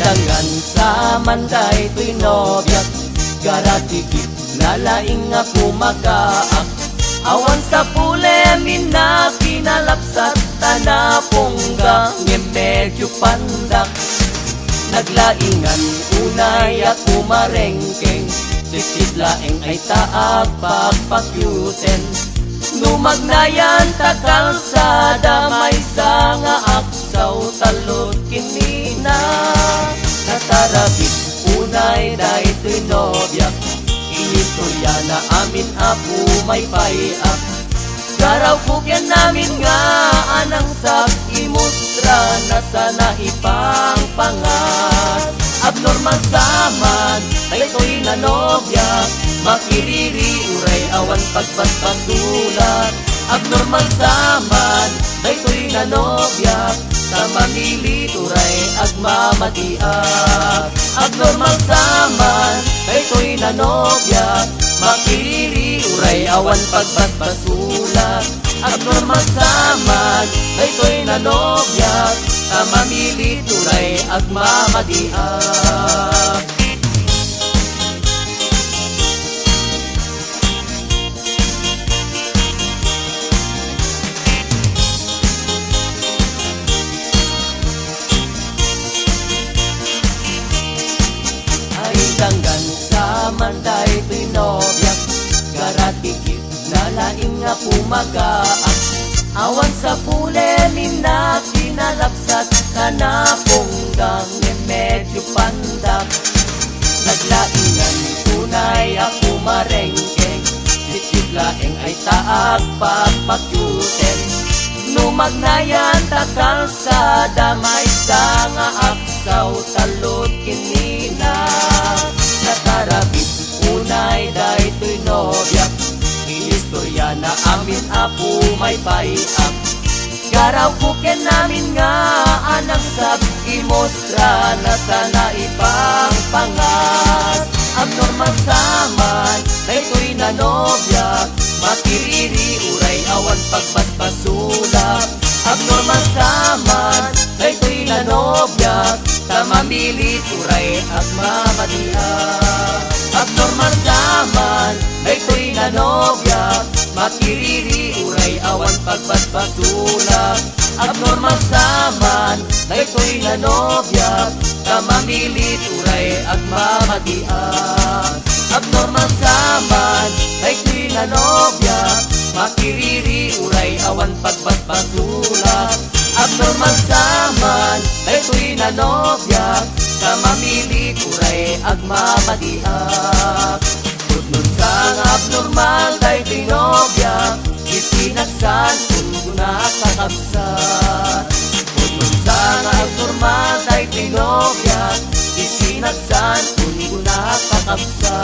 Dangan sa manday to'y nobyak, garatigit na laing ako magaak. Awan sa pulemin na pinalapsat, tanapongga ng medyo pandak. Naglaingan unay ako marengkeng, sikit laeng ay taag pagpakyuten. Numagnayan ta kalsada, may sanga aksaw talot kinina. Natarabit unay daytoy nobyak, inistorya na amin apo may payak. Garaw kukyan namin nga anang sak, imustra na sana ipang pangat. Abnormal saman, daytoy na nobyak, makiriri uray awan pagpagpasulat. Abnormal saman, daytoy na nobyak, tamamili turay agmamatiak. Abnormal saman daytoy nanobya, makiriri uray awan pagbasbasulat. Abnormal saman daytoy nanobya, tamamili turay agmamatiak. Danggan sa manday pinobyak, garatikip na laing nga pumagaak. Awan sa pulemin na kinalapsat, kanaponggang ni medyo pandak. Naglaingan tunay ako marengkeng, titip laeng ay taag papakyuten. Numagnayan takal sa damay sa nga aksaw talot kinina. Natarabit unay daytoy nobyak, iistorya na amin apo may paiak. Garaw kuken namin nga anak sab, imostra na sana ipang pangas. Abnormal saman daytoy na nobyak, makiriri uray awan pagbasbasulat. Abnormal saman daytoy na nobyak, tamamili turay agmamatiak. Abnormal saman daytoy na nobyak, makiriri uray awan pagbasbasulat. Abnormal saman daytoy na nobyak, tamamili turay agmamatiak. Abnormal saman daytoy na nobyak, makiriri uray awan pagbasbasulat. Abnormal saman daytoy na nobyak, tamamili turay agmamatiak. Pudnon sa nga abnormal daytoy nobyak, isinagsan kung nakakabsat. Pudnon sa nga abnormal daytoy nobyak, isinagsan kung nakakabsat.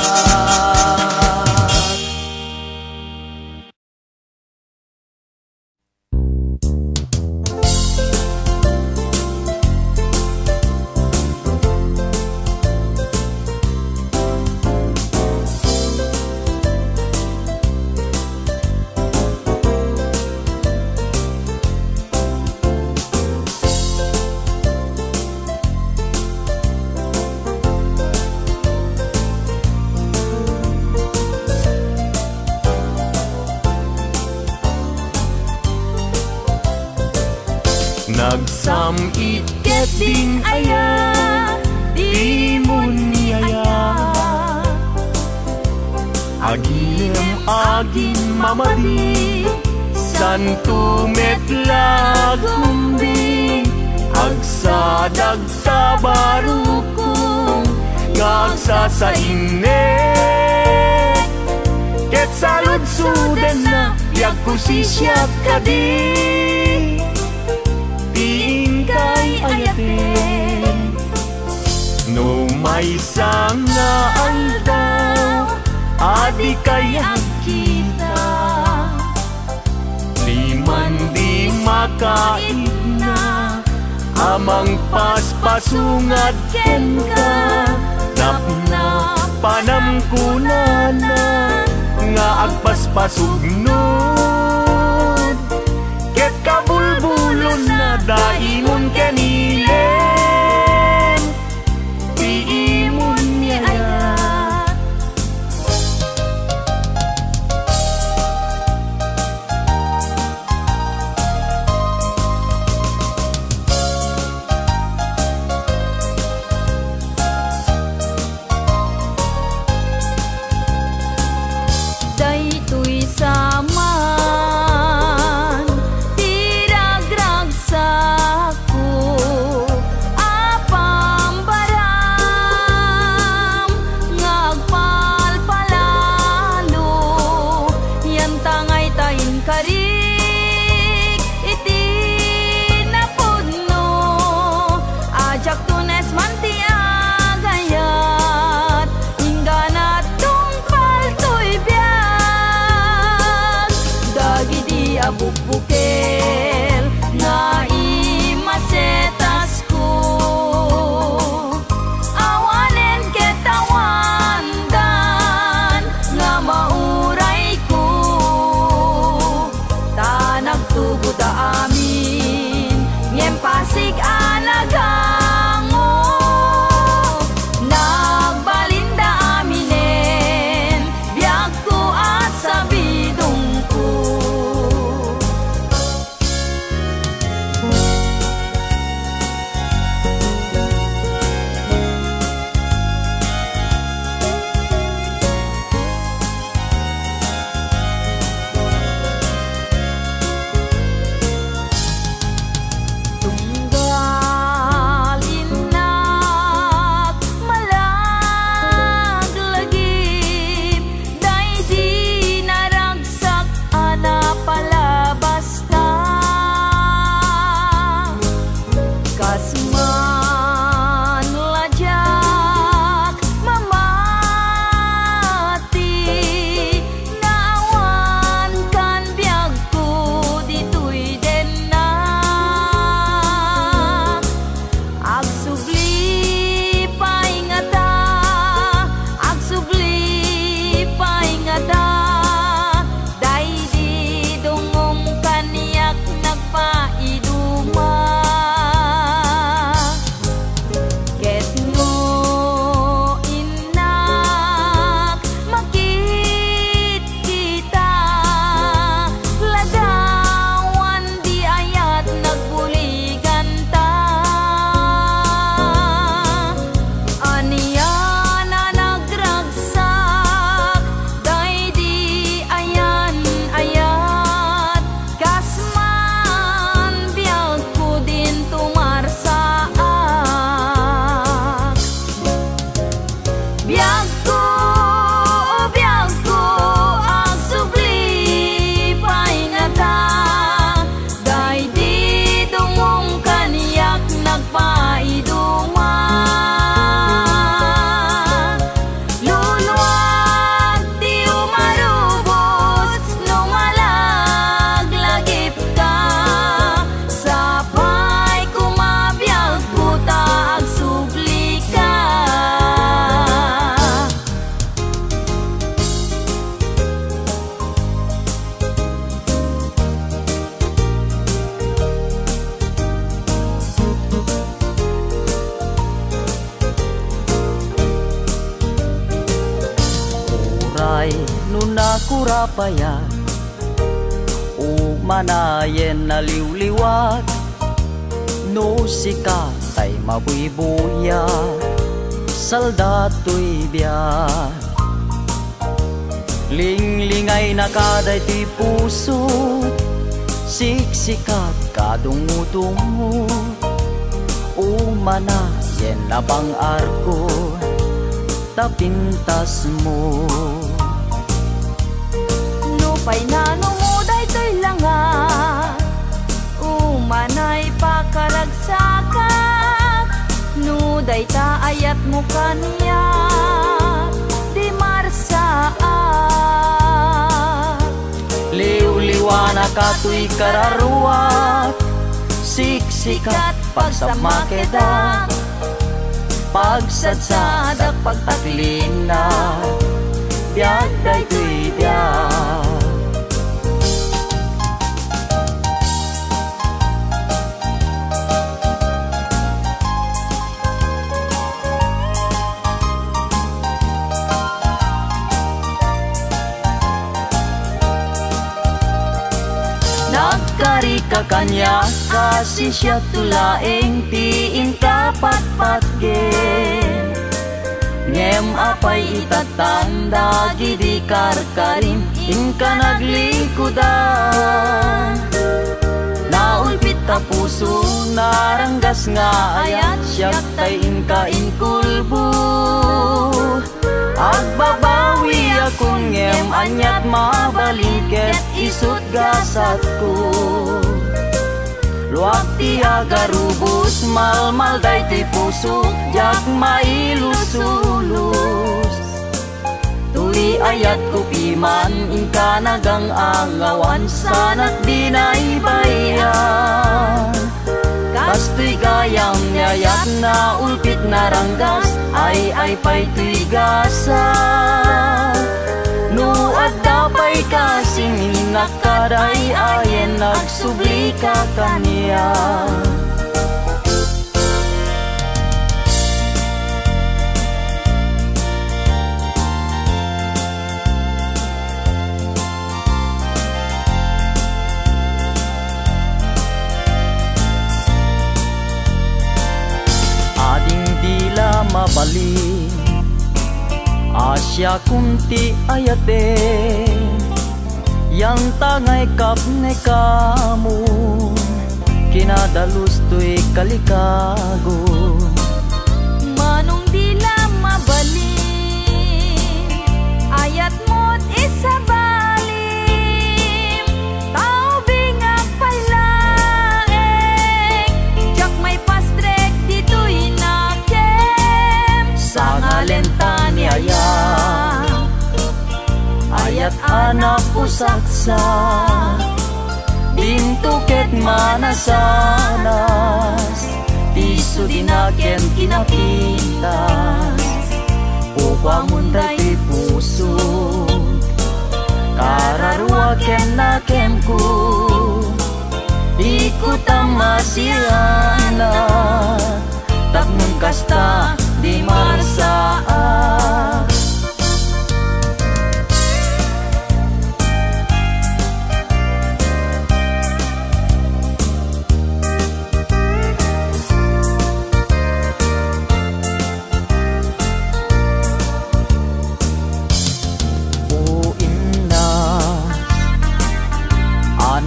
Nagsamit ket din aya, di mo niyaya. Agim agin mamadi, santo metlag umbi. Agsadag sa barukong, ngagsa sa inet. Ket salud-suden na, biag kusisyak ka di. Kay ayatin, no may sanga aldaw, adi kaya kita. Liman di makaid na, amang paspasungat ken ka. Napna panamkunana, nga agpaspasugnod. Ket kabulbulon na daimon kanilem, tiimon niya. Daytoy saman, tiragrag sako, ay nunakurapaya umanayen na liwliwat no sikatay mabuibuya saldato'y biyak linglingay na kaday ti puso siksikat kadungo-dungo umanayen na bang arko tapintas mo Nupay na numuday to'y langa umanay pakaragsakat nuday ta ayat mo kaniya di marsaat liw-liwana ka to'y kararuat siksikat pagsamakeda pagsadsadak pagtaklina biag day to'y biag nagkari ka kanya kasi siya tulaeng tiin kapatpatgen ngem apay itatanda gidi karkarim inka naglikudan naulpit ta puso naranggas nga ayat siyak tay inka inkulbu agbabawi akong ngem anyat mabaligket isut gasat ko luwag ti agarubos malmal day ti puso jak mailusulus tuy ayat ko piman inka nagang angawan sanat di naibayan kastoy gayam nyayat na ulpit na ranggas ay pay tuy gasa no adda pay kasing nakaday ayen nagsubli ka kaniya ading dila mabali Asya kunti ayate yang tangay kapne kamu kinadalus to'y kalikago manong dila mabalim ayat mo't isabalim tao bingag pailaeng jak may pastrek dito'y nakem sa ngalenta ni ayat anak usaksa dintuket manasanas tiso dinaken kinapintas upang munday ti puso kararwaken nakem ko ikot ang masirana tapnong kasta di marsaat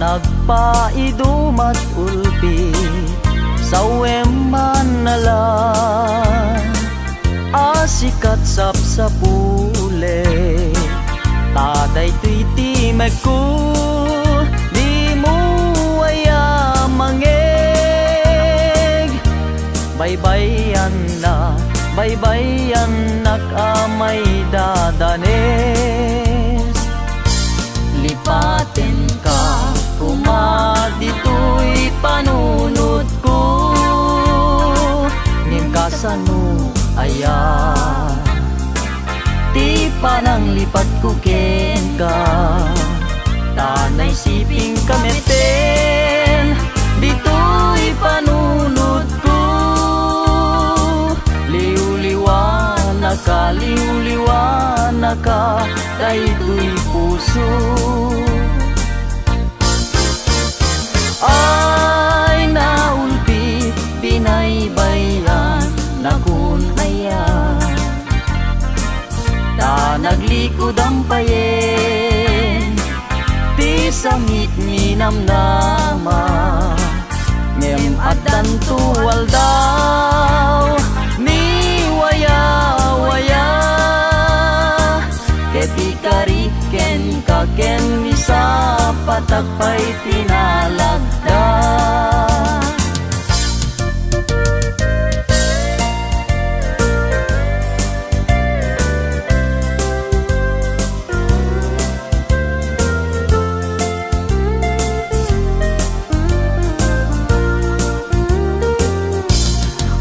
nagpaidumat ulpi saweman nalang asikat sapsapule taday tuiti magku di mo aya mangeg baybayan nakamay dadanes lipaten ka kumadito'y panunod ko ngim kasano ayan ti panang lipat ko ken ka tanay siping kameten dito'y panunod ko liw-liwana ka daytoy puso. Ay naulpit pinaybayan na kun ayan, ta naglikod ang payen, ti sangit ni namnama, ngem adan tuwal daw ni waya-waya, keti kariken kaken misa patakpay tinalagda.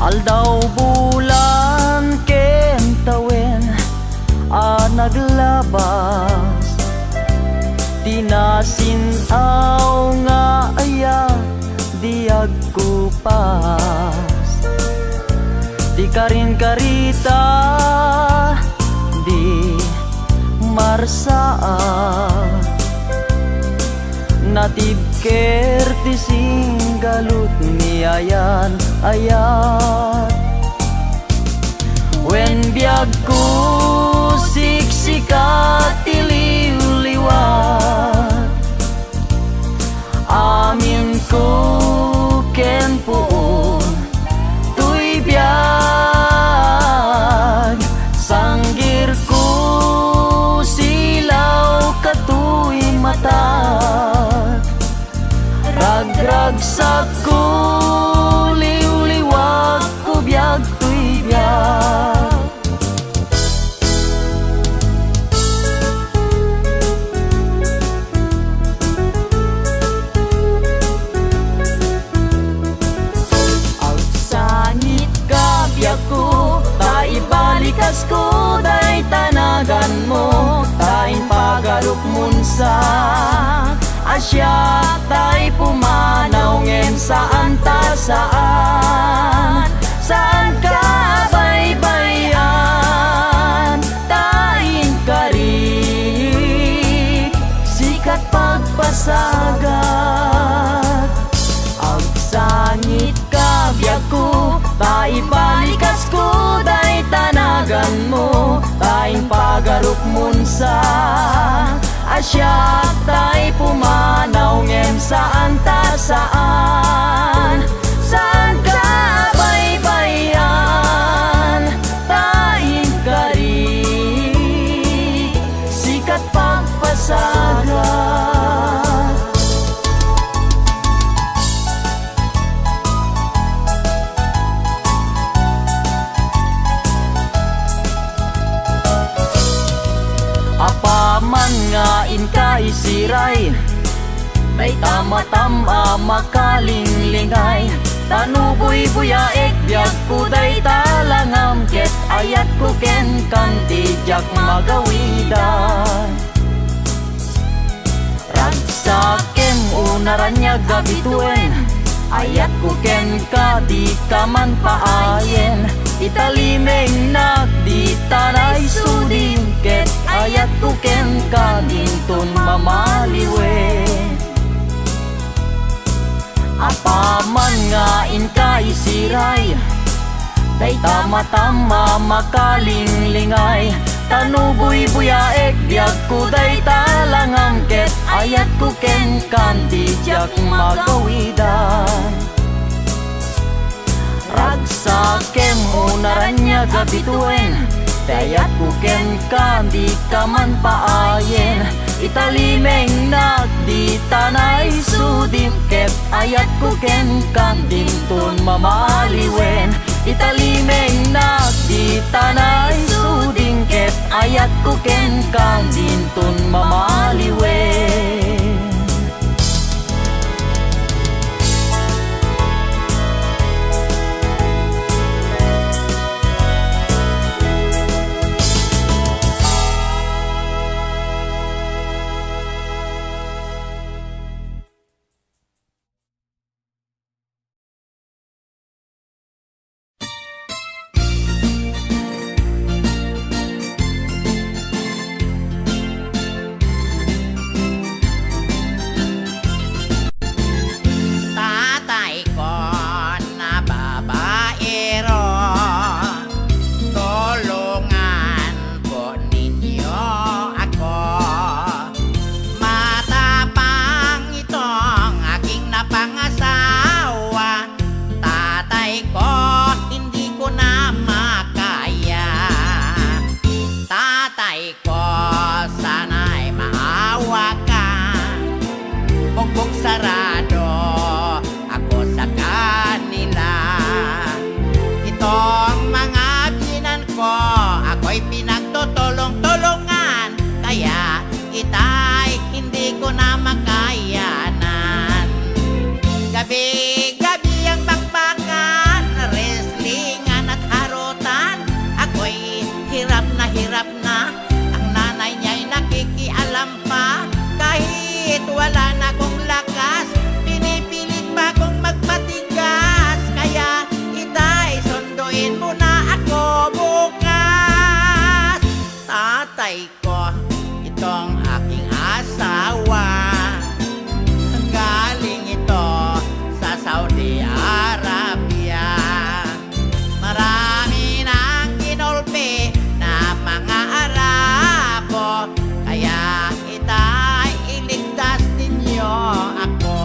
Aldaw bulan ken tawen naglabas, tinasinaw nga ayak diag kupas, di karin karita di marsaa, natibker ti singgalut ni ayan ayat. Wen biag ko siksikat tiliw-liwat, amin ko ken puon tuy biag, sanggir ko silaw katuy mata, ragrag sa ko liw-liwag ko biag tuy biag. Ibalikas ko day tanagan mo, taing pagaruk munsa asya tay pumanaw ngem saan ta saan, saan ka baybayan, taing karik sikat pagpasagat, agsangit ka biag ko, taibalikas ko day tanagan mo, taing pagaruk munsa asya tay pumanaw ngem saan ta saan, saan ka baybayan, taing karik sikat pagpasagat. Apaman nga inkaisiray, may tama-tama makalinglingay, tanuboy buyaek biag kuday talangam, ket ayat ko ken kanti jak magawidan. Ragsakem unaranya gabituen, ayat ko ken kadi kaman paayen, italimeng di tanay sudin, ket ayat ko ken kadinton mamaliwe. Apaman nga inkaisiray, day tama-tama makalinglingay, tanuboy buyaek biag kuday talangam, ket ayat ko ken kanti jak magawidan. Ragsakem unaranya gabituen, dayat ko ken kandi kaman paayen, italimeng di tanay sudim, ket ayat ko ken kandinton mamaliwen, italimeng di tanay sudim, ket ayat ko ken kandinton mamaliwen. ako'y pinagtutulong-tulungan, kaya itay hindi ko na makayanan. Gabi-gabi ang bakbakan, wrestlingan at harutan. Ako'y hirap na, ang nanay niya'y nakikialam pa. Kahit wala na kong lakas, pinipilit pa kong magpatigas. Kaya itay, sunduin mo na ako bukas. Tatay ko, itong aking asawa, galing ito sa Saudi Arabia. Marami nang kinulpi na mga Arabo, kaya itay, iligtas ninyo ako.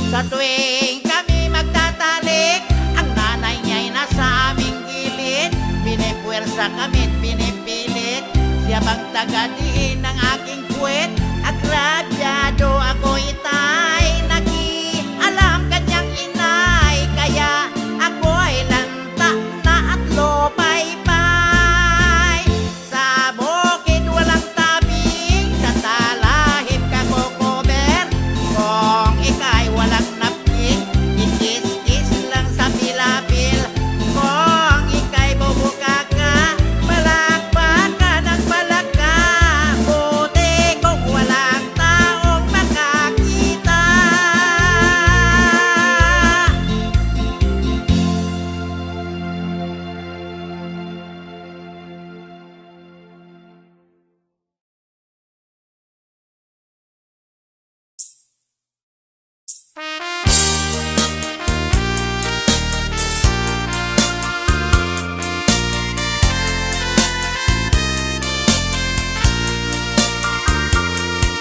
Sa tuwing kami magtatalik, ang nanay niya'y nasa aming gilid. Pinipuwersa kami't pinipilit, siya bang tagadiin ng aking puwet? Agrabyado ako itay, nag-ialam kanyang inay. Kaya ako'y lanta na at lopay-pay. Sa bukid walang tabing, sa talahib ka kukuber. Kung ika'y walang napkin, ikis-kis lang sa pilapil. Kung ika'y bubuka ka, palakpak ka ng palaka. Buti kung walang taong makakita.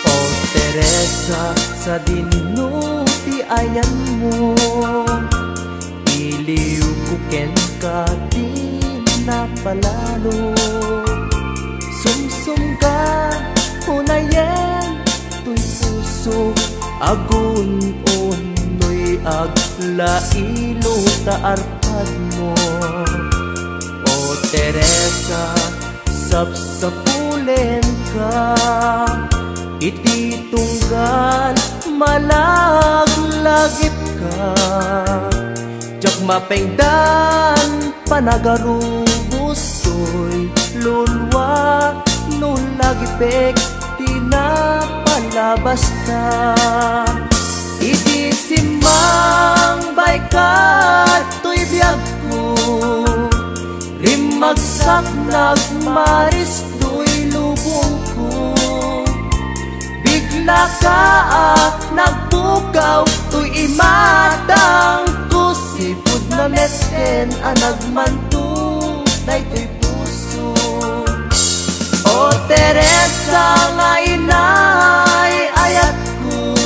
O Teresa, sa dinuti ayan mo, iliw ko ken ka din na palalo. Sumsum ka, hunayen, tuy puso, agun unoy aglailo taarpad mo. O Teresa, sapsapulen ka, iti tunggal malaglagip ka. Jak mapengdan panagarubos to'y lulwa no lagipek tinapalabasta. Iti simang baykat to'y biyag ko, rimagsak nagmaris to'y lubong ko. Bigla ka nagpukaw to'y imatang ko. Sipod na meten anagmanto daytoy puso. O Teresa nga inay ayat ko,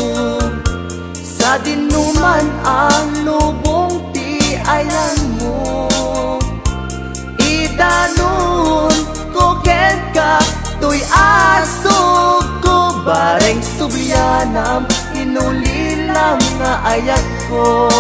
sa dinuman ang lubong ti ayan mo. Idanon ko ken ka to'y asog ko, bareng subyanam inulilam nga ayat ko.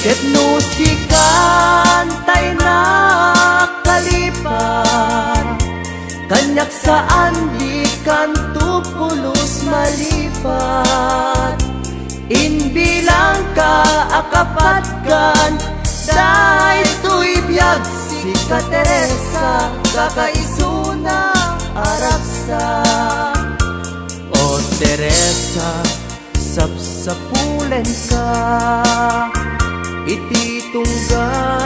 Ket no sikan tay na kalipan, kanyak saan di kanto pulos malipat. Inbilang ka akapat kan, daytoy biyag si ka Teresa, kakaisuna araksa. O Teresa, sapsapulen ka, iti tunggal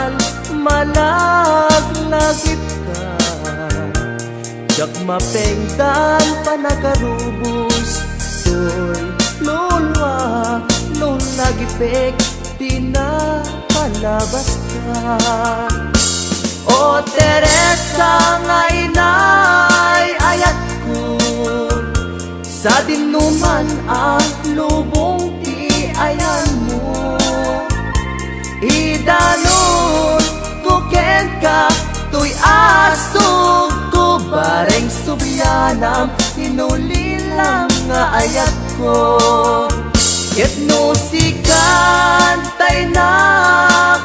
Malaglagip ka jak mapengdan panagarubos toy lulwa lulagipek pinapalabas ka. O Teresa nga inay ayat ko sa dinuman ang lubong ti ayan mo. Idanon kuken ka tuy asog ko bareng subyanam inulilang nga ayat ko. Ket no sikan tay nakalipat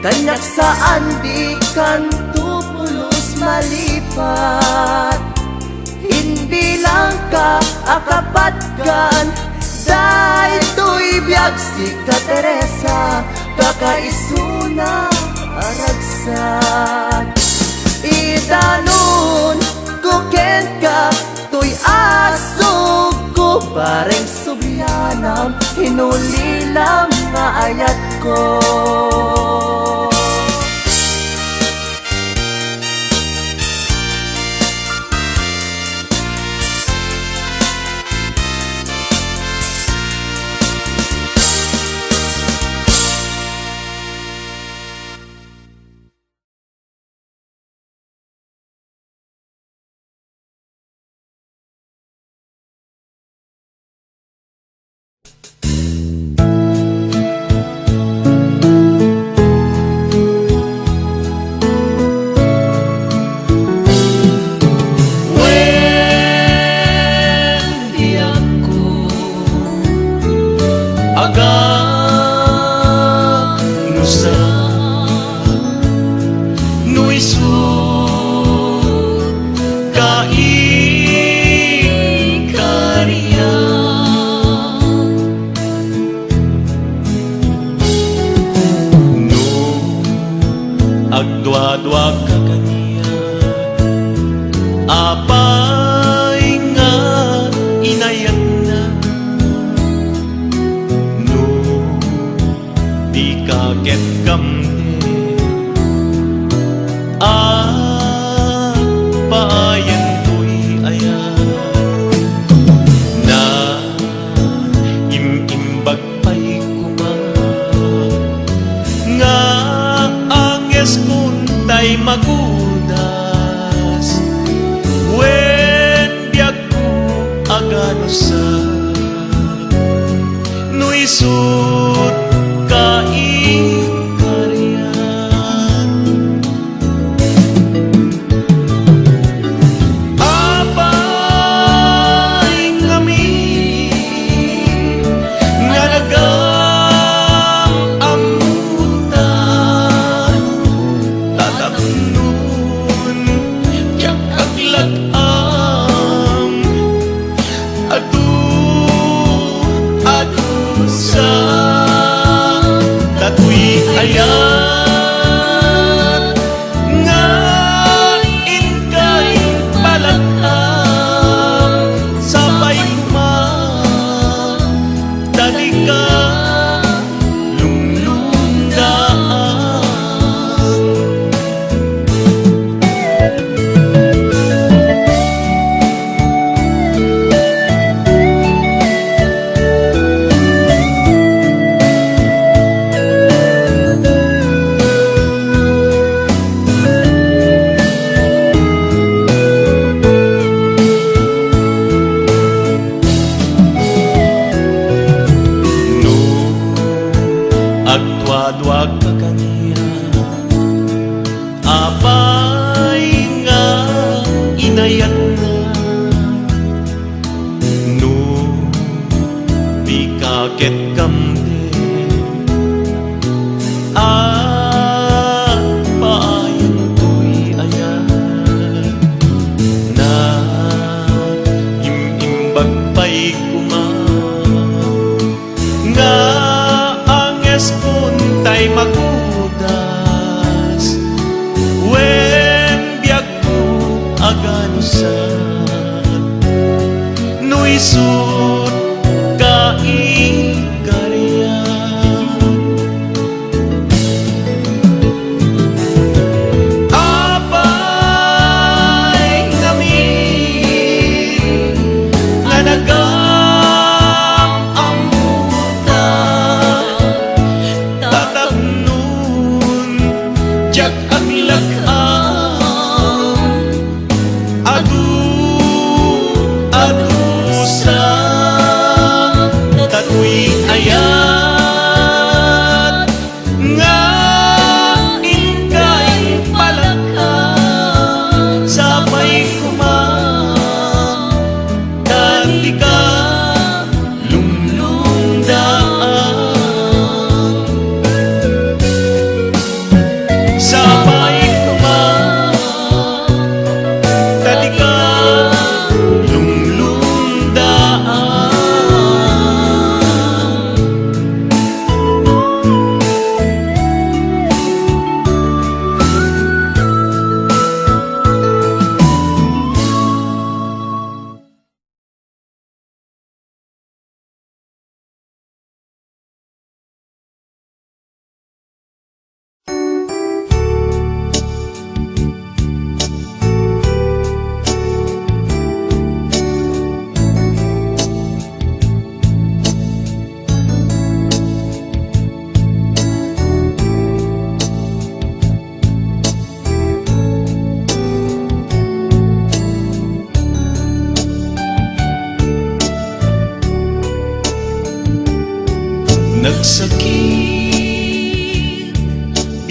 kanyak saan di kan tupulos malipat. Hindi lang ka akapatgan dahil to'y biyag si ka Teresa kakaisuna aragsak. Idanon kuken ka to'y asog ko bareng subyanam hinulilam nga ayat ko. Agdwa-dwa ka kaniya apay nga inayat na no di ka ket kamne paayan to'y ayan na imimbag pa'y nga anges kuntay magudas wen biag ko agano sa no isut kaingkaryan apay ngami nga ayan nga inkay palatang sabay kuman dali ka lunglunggaan. Agdwa-dwa ka kaniya apay nga inayat na no di ka ket kamde paayan to'y ayan na imimbag pa'y nga kuntay magudas wen biag ko agano sa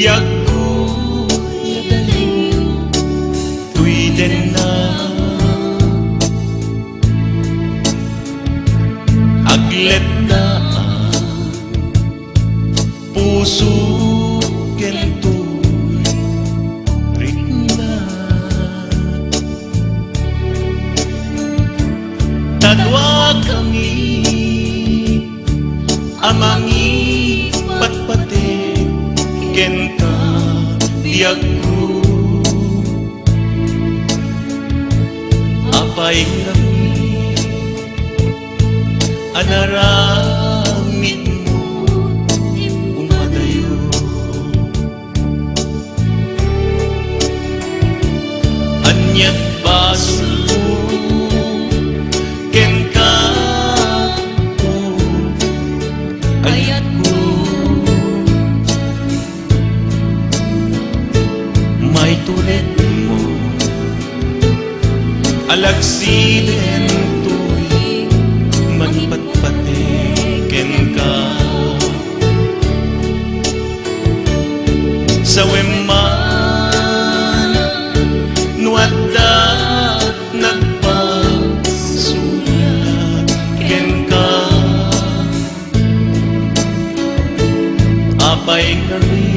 Diag ko tuy den na aglet na puso kento rikna tadwa kami amangi patpate kenta diag ko apay kami anaramid mo umadayo anyat baso ken ka ayat ko may tulit mo alagsiden to'y magpatpatiken ka sa weman nuadda nagpasulat ken ka apay kami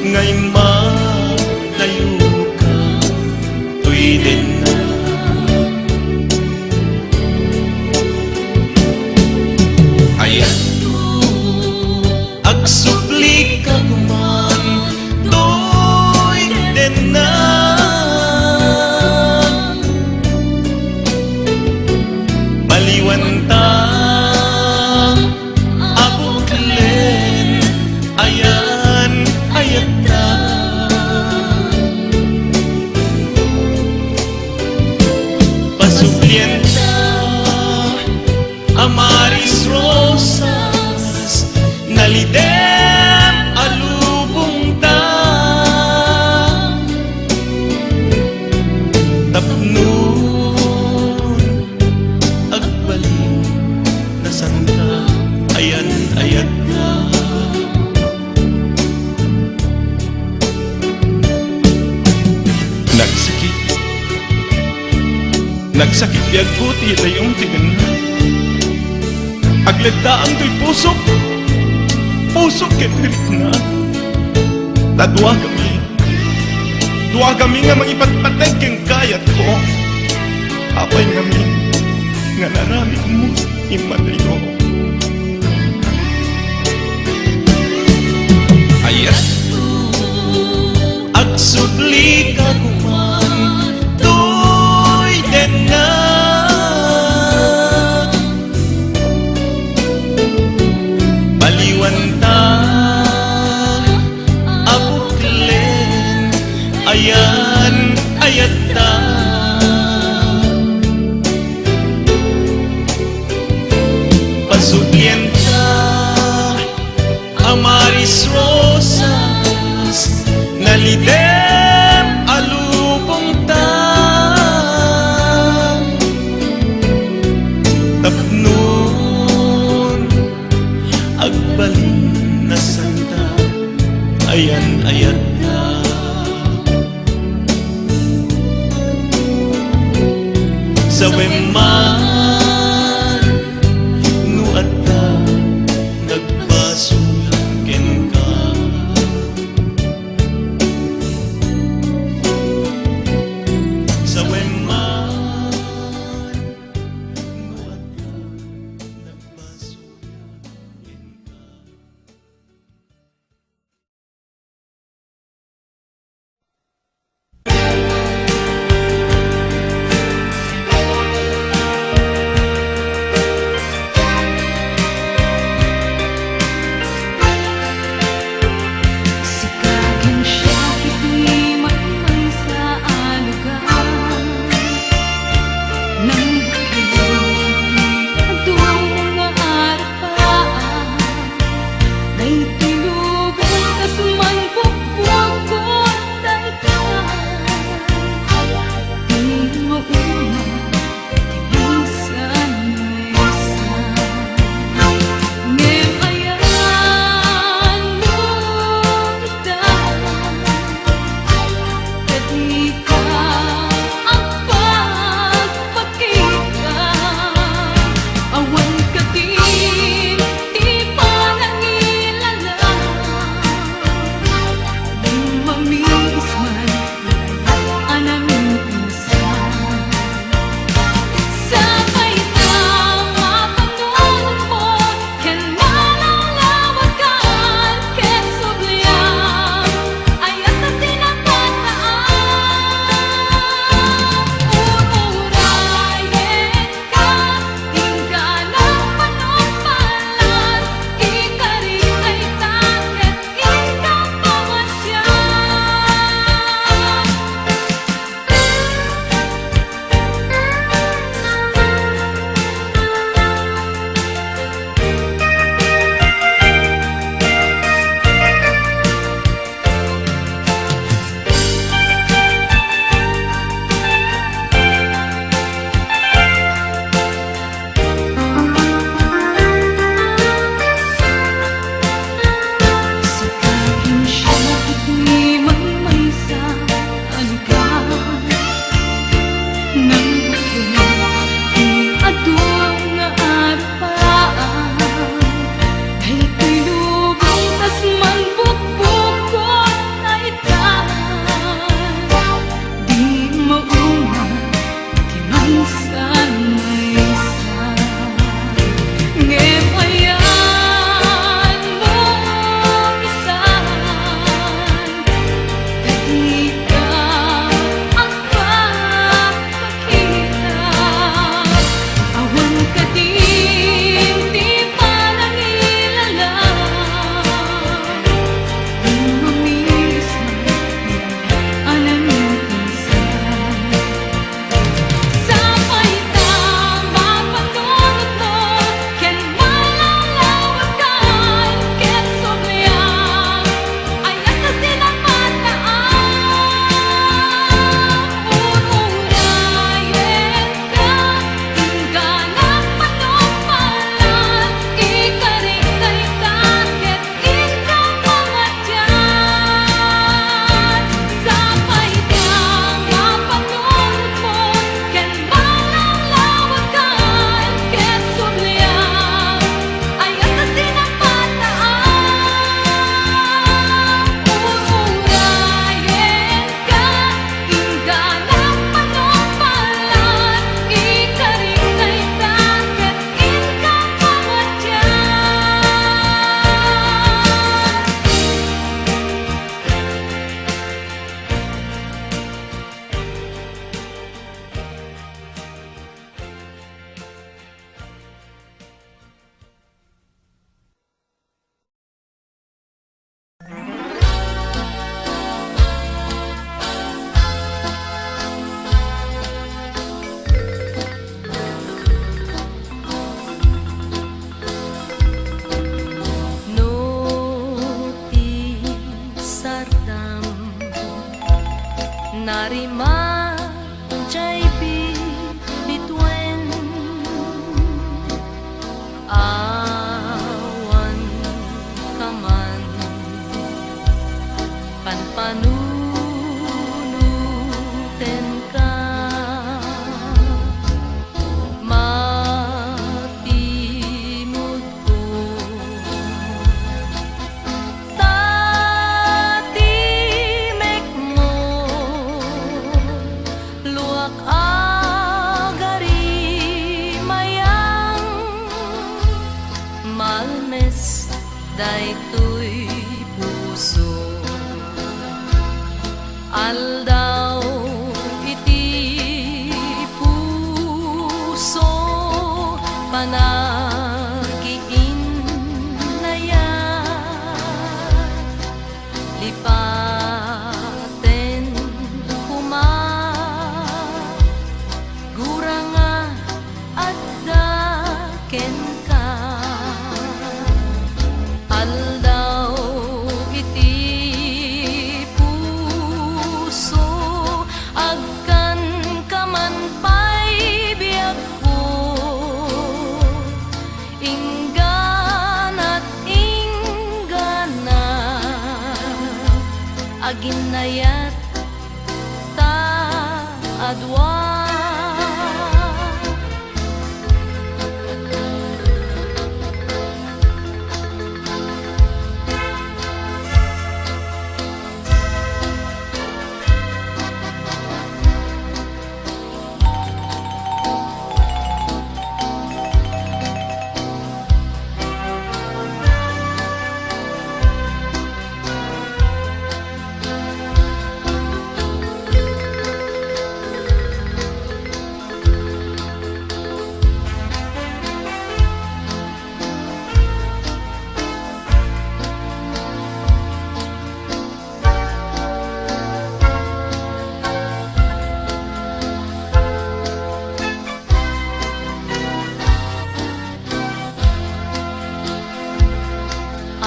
ngay malayo ka tuy din na ayan agsupli ka guman tuy din na baliwan ta abuklen ayan ayat ta pasuplien ta amaris rosas nalidem alubong ta tapnon agbaling na santa ayan ayat na nagsakit biag ko ti dayong tigan na agledaan to'y pusok ketirik na tadwa kami nga mangipatpatag keng kayat ko apay kami nga naramig mo imalayo ayat agsubli ka guman tuy den na baliwan ta abuklen ayan ayat ta pasudlien ta amaris rosas nalidem alubong ta tapnon agbalin na santa ayan ayat na sa weman nuad ta nagpasulaken ka sa weman nuad ta nagpasulaken ka. Tarima JP Bitwen awan kaman panpanunuten ka matimod ko tatimek mo luwak agari mayang malmes daytoy puso aldaw iti puso panagiin na yan lipaten kuma guranga at daken ka aldaw iti puso agkan kaman pay biag ko inggan at inggana aginayat ta adwa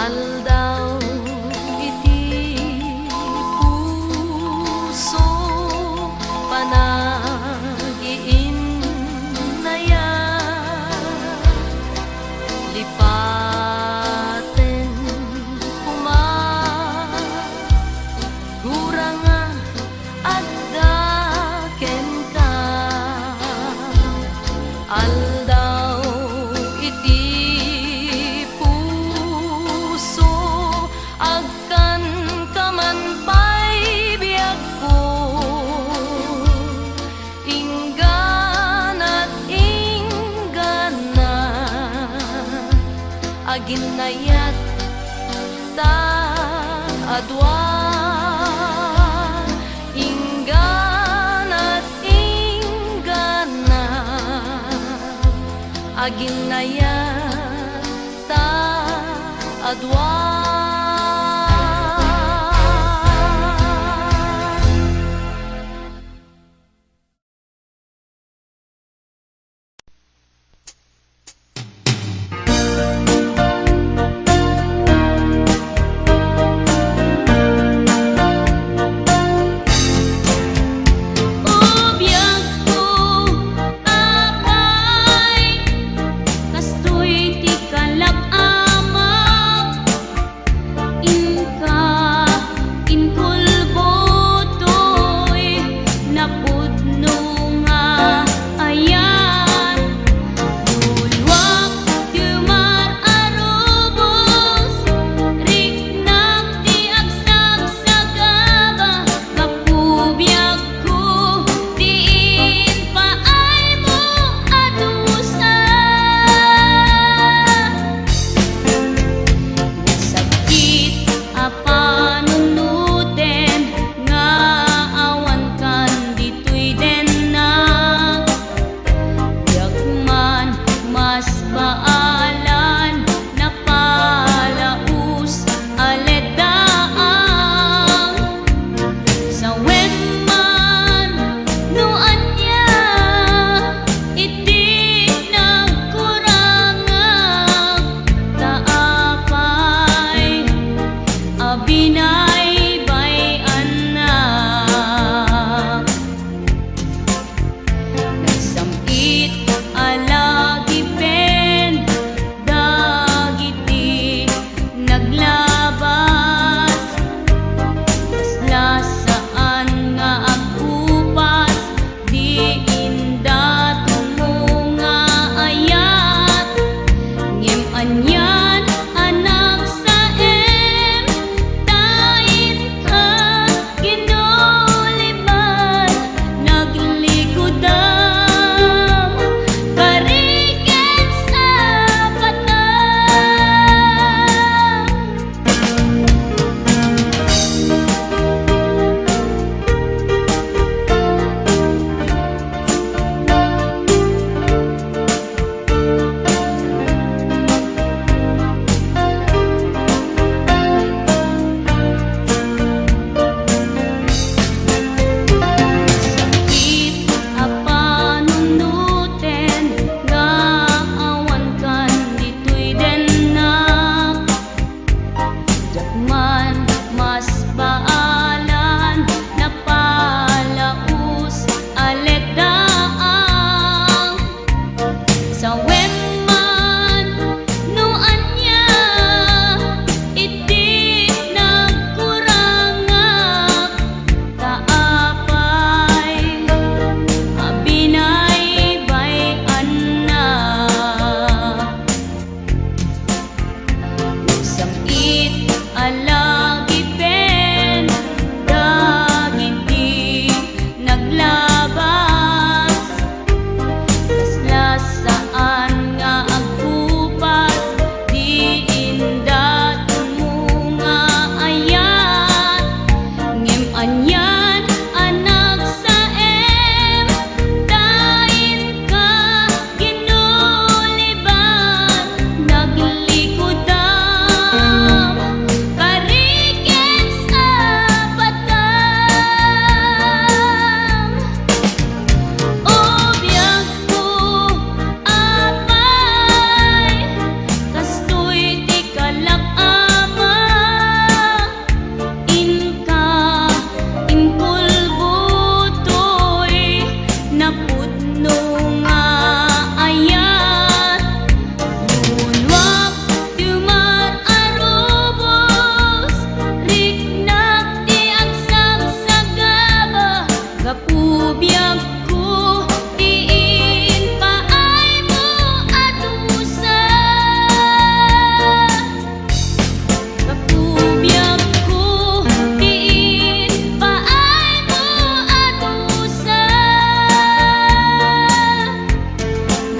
aldaw iti puso panagiin na yan lipaten kuma guranga at daken ka aldaw iti puso agkan kaman pay biag ko inggan at inggana aginayat ta adwa inggan at inggana aginayat ta adwa Ubiyag ko apay kastoy ti kalak ama Samit alagi pen dagiti naglabas Kaslas saan nga agkupas di indat mo nga ayat Ngem anyan anak sa em dain ka ginuliban naglikudam karikin sa batam Obyak ko apay kastoy ti kalak-ama Inka impulbutoy napudno nga ayat Yunwak tuman arubos Riknak ti agsak sa gaba Gapubiyag ko tiin paay mo adusa Gapubiyag ko tiin paay mo adusa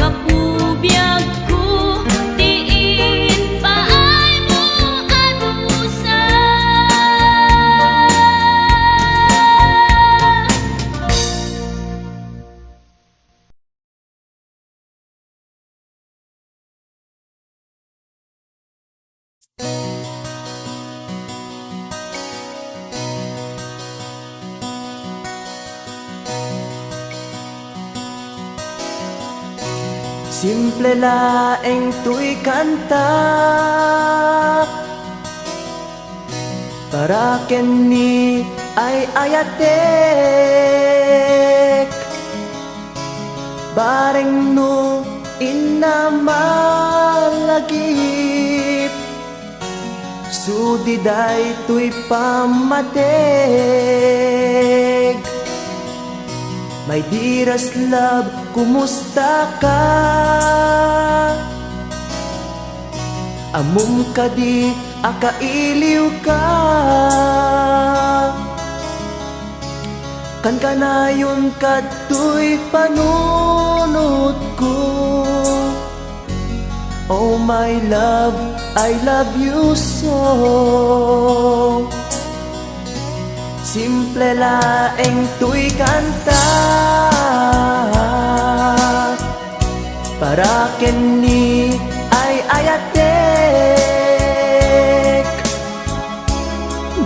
Gapubiyag ko tiin paay mo adusa Simple laeng tuy kanta para kenni ay ayatek bareng no inamalagip sudiday tuy pamatek My dearest love, kumusta ka? Amum ka di, akailiw ka Kan kanayon kato'y panunod ko Oh my love, I love you so Simple laeng tuy kanta para kenni ay ayatek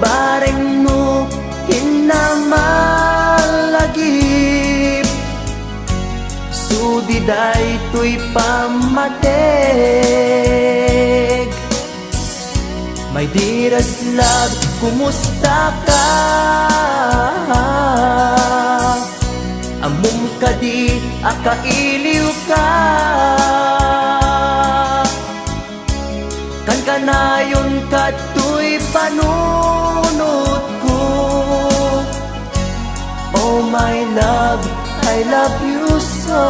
bareng mo hinamalagip sudiday tuy pamatek My dearest love, kumusta ka? Amum ka di, akailiw ka Kan kanayon kato'y panunod ko Oh my love, I love you so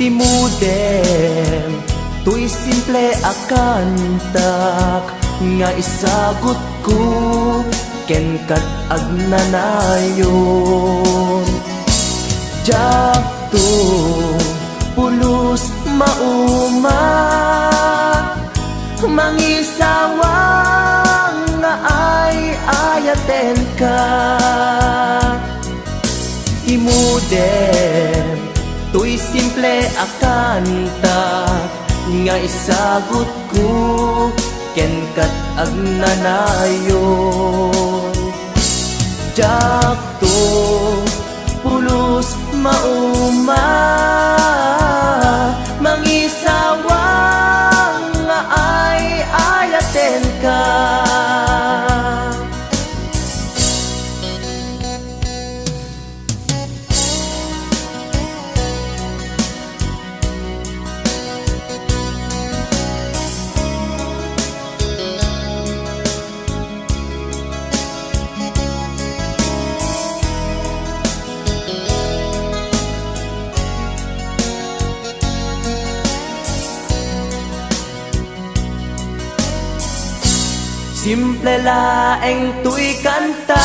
Timudem, tuy simple akantak nga isagot ko ken kat agnanayon Jakto pulos mauma mangisawang nga ay ayaten ka Timudem Tuy simple akanta nga isagot ko ken kat agnanayon Jakto pulos mauma mangisawang nga ay ayaten ka Simple laeng tuy kanta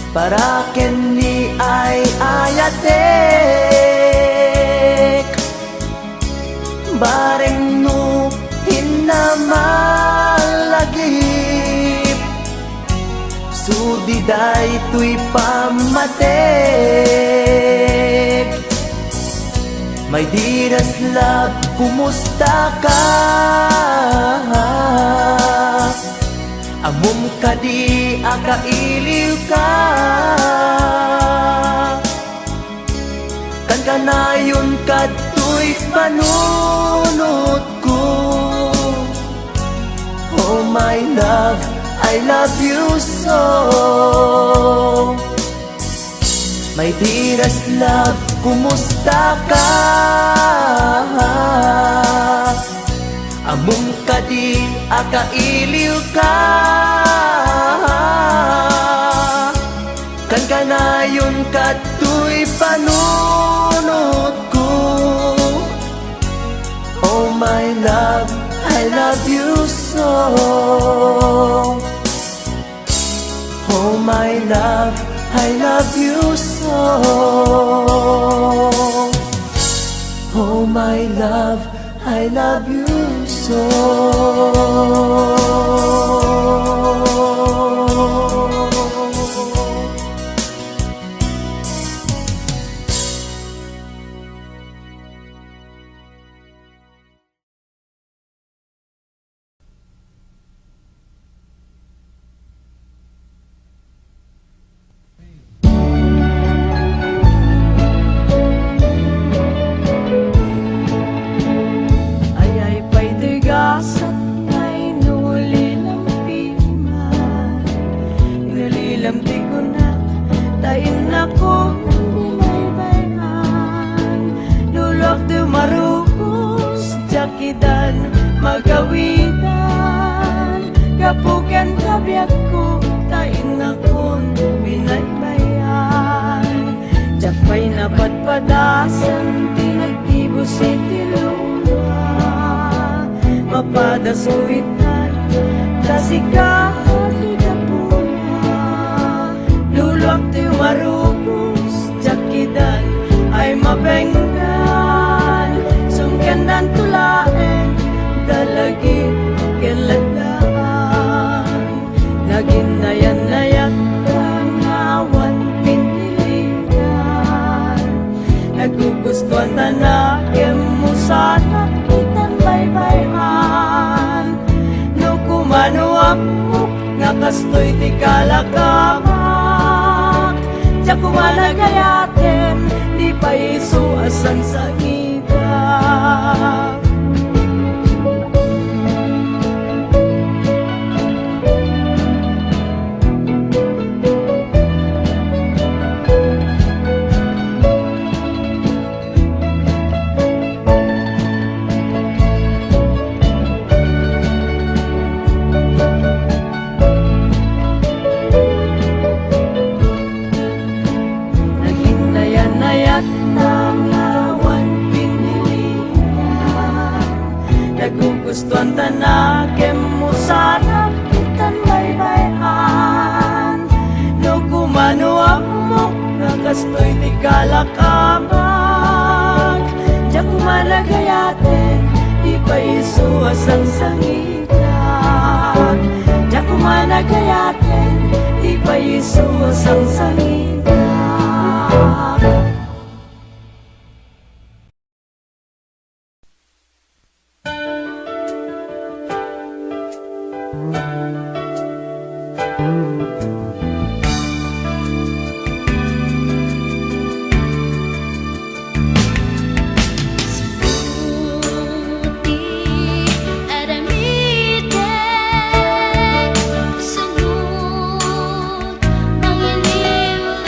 para ken ni ay ayatek bareng no hinamalagip sudiday tuy pamatek. My dearest love, kumusta ka? Amom ka di akailiw ka. Kan kanayon ka tuy panunod ko. Oh my love, I love you so. My dearest love, kumusta ka? Among ka di akailiw ka. Kan kanayon ka tuy panunod ko. Oh my love, I love you so. Oh my love, I love you so. Oh my love, I love you so. Magawitan kapukan kabiyak ko tain akon binaybayan Jakpay na patpadasan tinagtibo si Tilula Mapadasuitan tasika di kapuna Lulok ti marupos jakidan ay mabenggan Sungkendan tulaeng dalagi keledaan Naginayan-nayan tangawan pinilitan Nagugustuhan na kemusana itan baybayan No kumano amok ngakastoy ti kalakamak Diya kumanagayaten di pa iso asang sangitan Nagugustuhan na kemusana itan baybayan No kumano amok nakastoy ti kalakamak Diya kumanagayaten di pa iso asang sangitan Diya kumanagayaten di pa iso asang sangitan Sunod ang iliw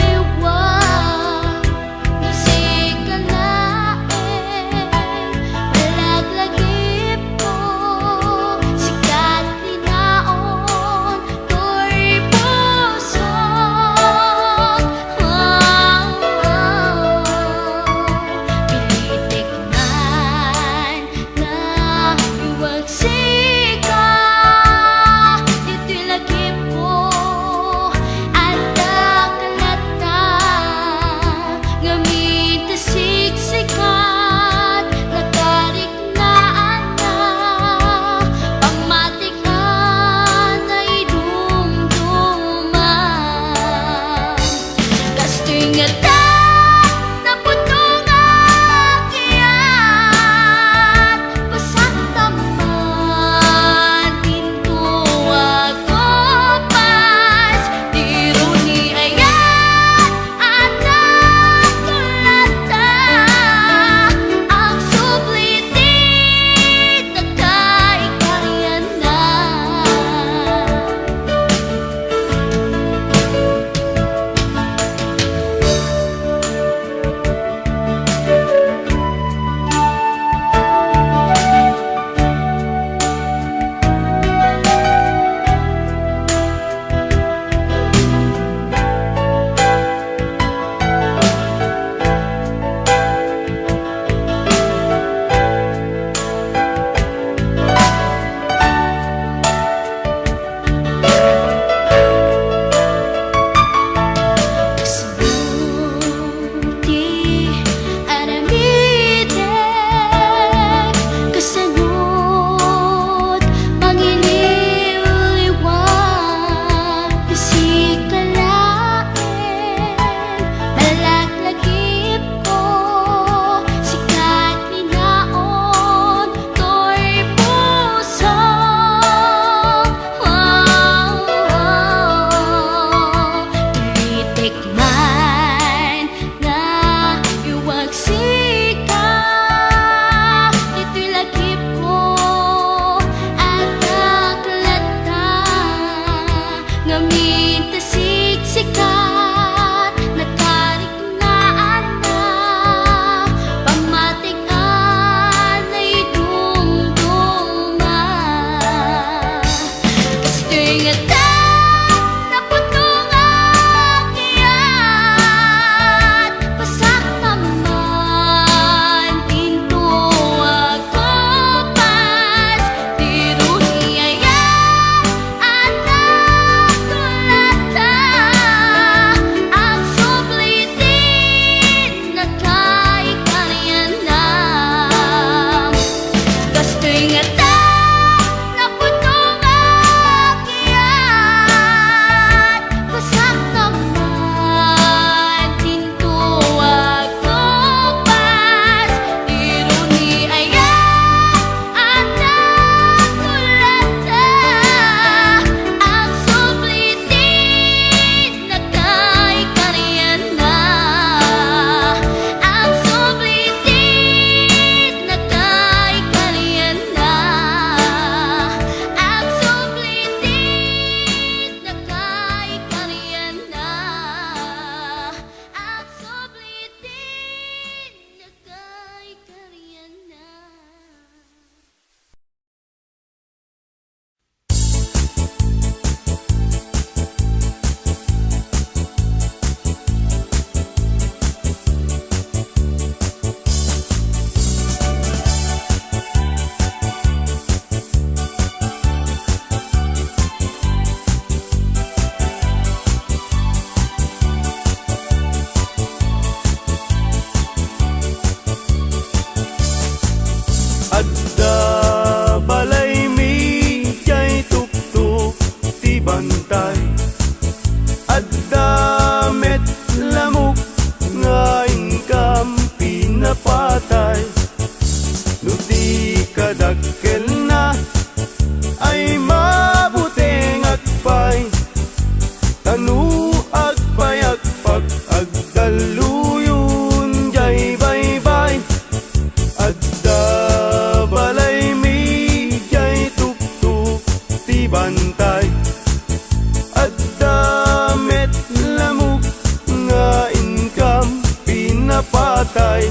patay.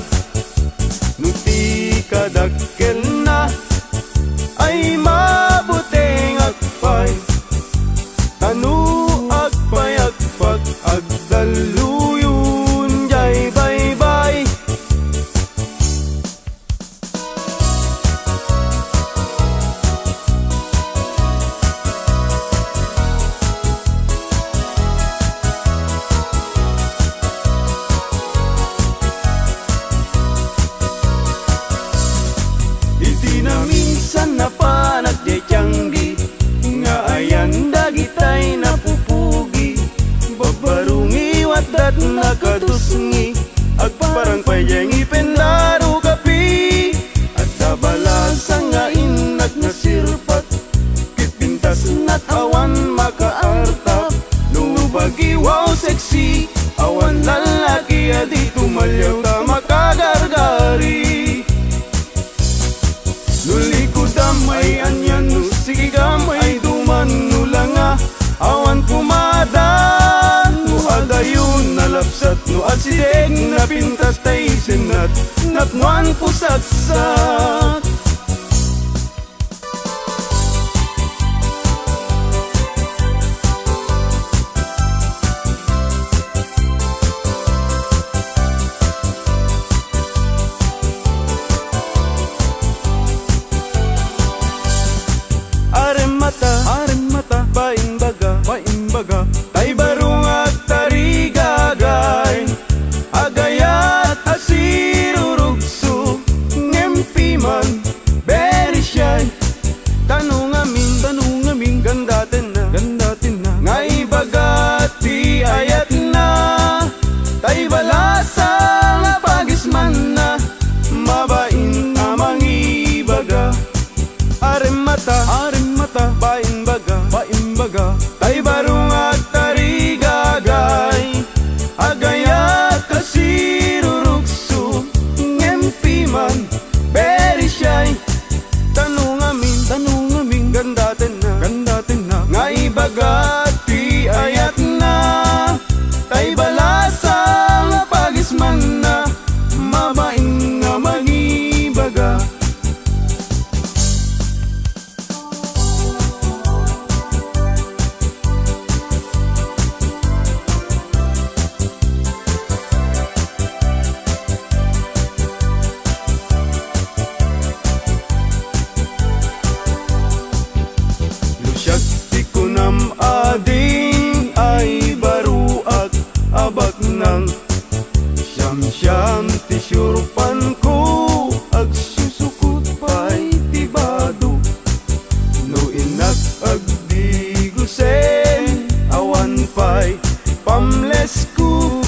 Nuti kadakkel na ay mabuting agpay. Tanu agpay agpag agdaluyun jay bye-bye. Iti na minsan na panagday tiyanggi, nga ayan dagitay napupugi. Babarungi wadat nakatusngi, agparang payeng ipenlaro kapi. At dabalasa nga inak na sirpat, kipintas na't awan makaartap. Nubagi wow sexy, awan lalaki adi tumalyaw ta makagargari. Nulikod damay anyan no sige gamay duman nulanga. Awan kumada no adayon nalapsat no atsideg na pintas tay senat natnuan pusaksak. Aremata, baimbaga, tay barung at tarigagay. Agayat asirurugso, ngempiman, very shy. Tanong amin, gandatin na, ngay bagati ayat na. Tay balasa nga pagisman na, mabain amang ibaga. Aremata, baimbaga, tay barung at tarigagay. Agayat kasirurugso, ngempiman, very shy. Tanong amin, gandatin na, ngay bagati ayat na. Tay balasa nga pagisman na, mabain nga magibaga. Lusyag ko nam ading ay baruak abak nang siyam ti syurpan ko agsusukot pa'y tibado. No inak agdigusen awan pa'y pamles ko.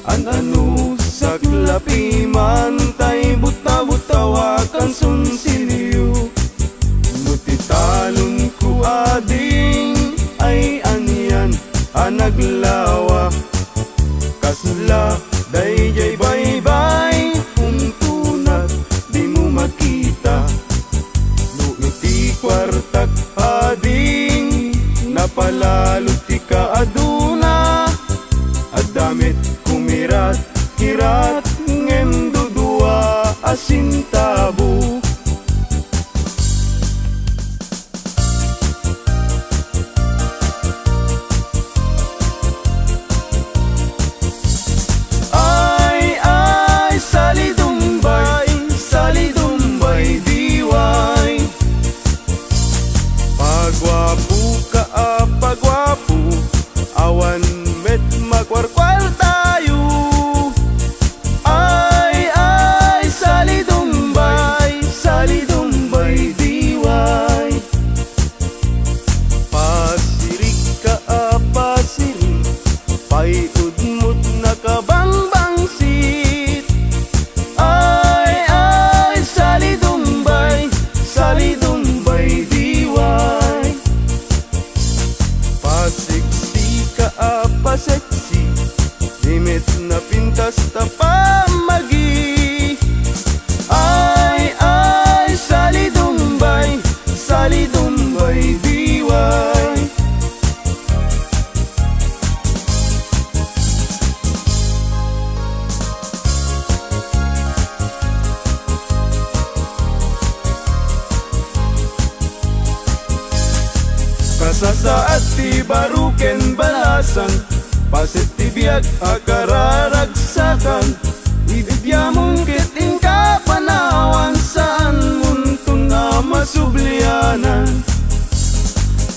Ano saklapi man tay buta-butawakan sunsilyo. Talon ko ading ay anyan anaglawa. Kasla dayjay bye-bye puntunat di mo makita. No iti kwartak ading napalalot ti kaaduna. Adamit kumirat kirat ngem dudu sa ati baruken balasan, pasit tibiyag akararagsakan, ibigya mong kiting kapanawan, saan munto na masublianan.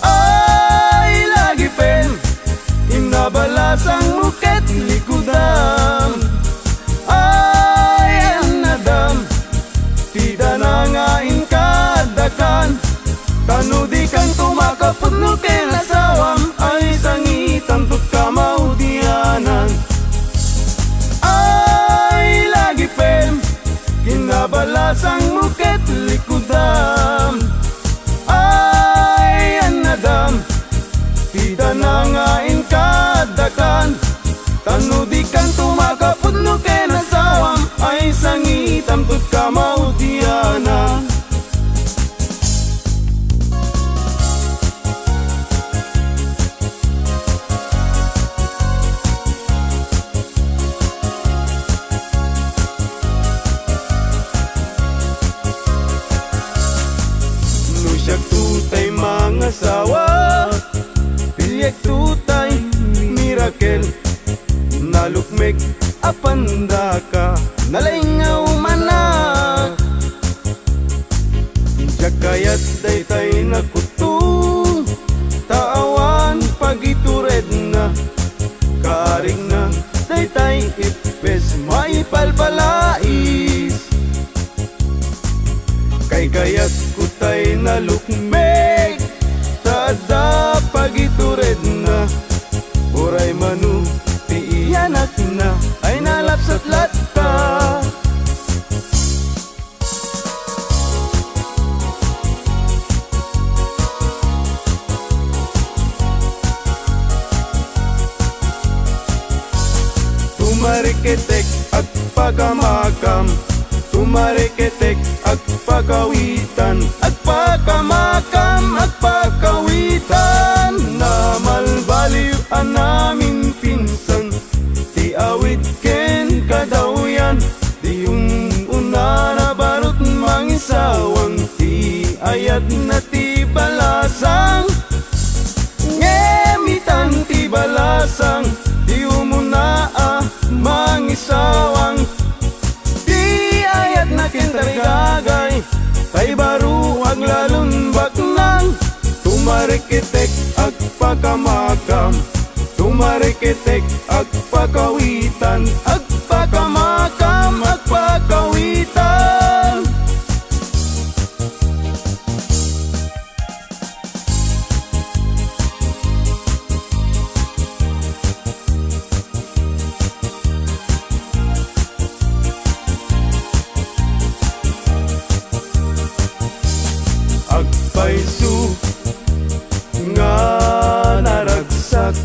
Ay lagi pen, inabalasang muket likudam. Ay anadam, tida na ngain kadakan, tanudi kang tumakapot no kinasawam, ay sangitan tut kamaudianan. Ay lagi pen, kinabalasang muket likudam. Ay anadam, tida na ngain kadakan, tanudi kang tumakapot no kinasawam, ay sangitan tut kamaudianan. Nusyak tutay mga sawa, pilyak tutay mirakel, nalukmek apandaka, nalingaw manak. Jakayat daytay nakutu, taawan pagitured na, kaaring na daytay ipes maipalpalais. Kay kayat kutay nalukmek, tada pagitured na, uray manu ti iyanak na, ay nalapsat latta. Tumariketek at pagamakam, tumariketek at pagawitan, at pagamakam at pagawitan, na malbaliw namin pinsan, ti awit ken kadawyan, di yung una na barot mangisawang, ti ayat na ti balasang, ngemitan ti balasang, di umuna mangisawang, di ayat na kintarigagay, kay baru ang lalun baknang, tumarikitek ag pagamakam, tumarikitek ag pagawitan, ag pagamakam ag pagawitan. Agpaisu nga naragsak,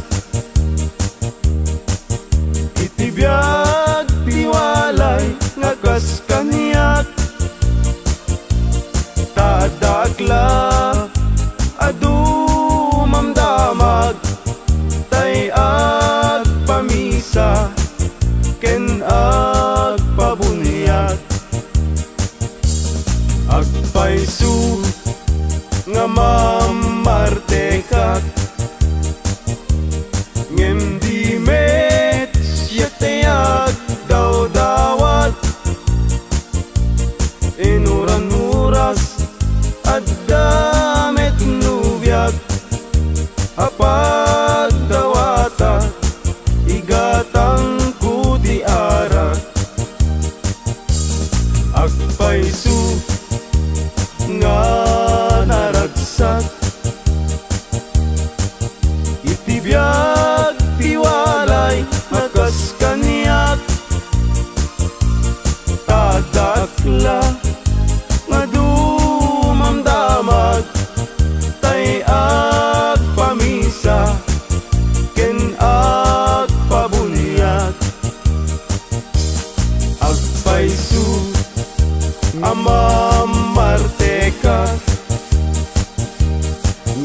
itibiyag tiwalay nga kas kaniyak, tadakla adu mamdamag, tay ag pamisa ken ag pabunyag. Agpaisu nga mamartekak, ngem di met siya tayag daw dawat, inuran muras at damit nubiyag, apag dawata igatang kuti arak. Agpaisu nga naragsak, itibiyag tiwalay makas kaniyak, tadakla nga dumamdamag, tay ag pamisa ken ag pabunyag. Agpaisu amamarteka,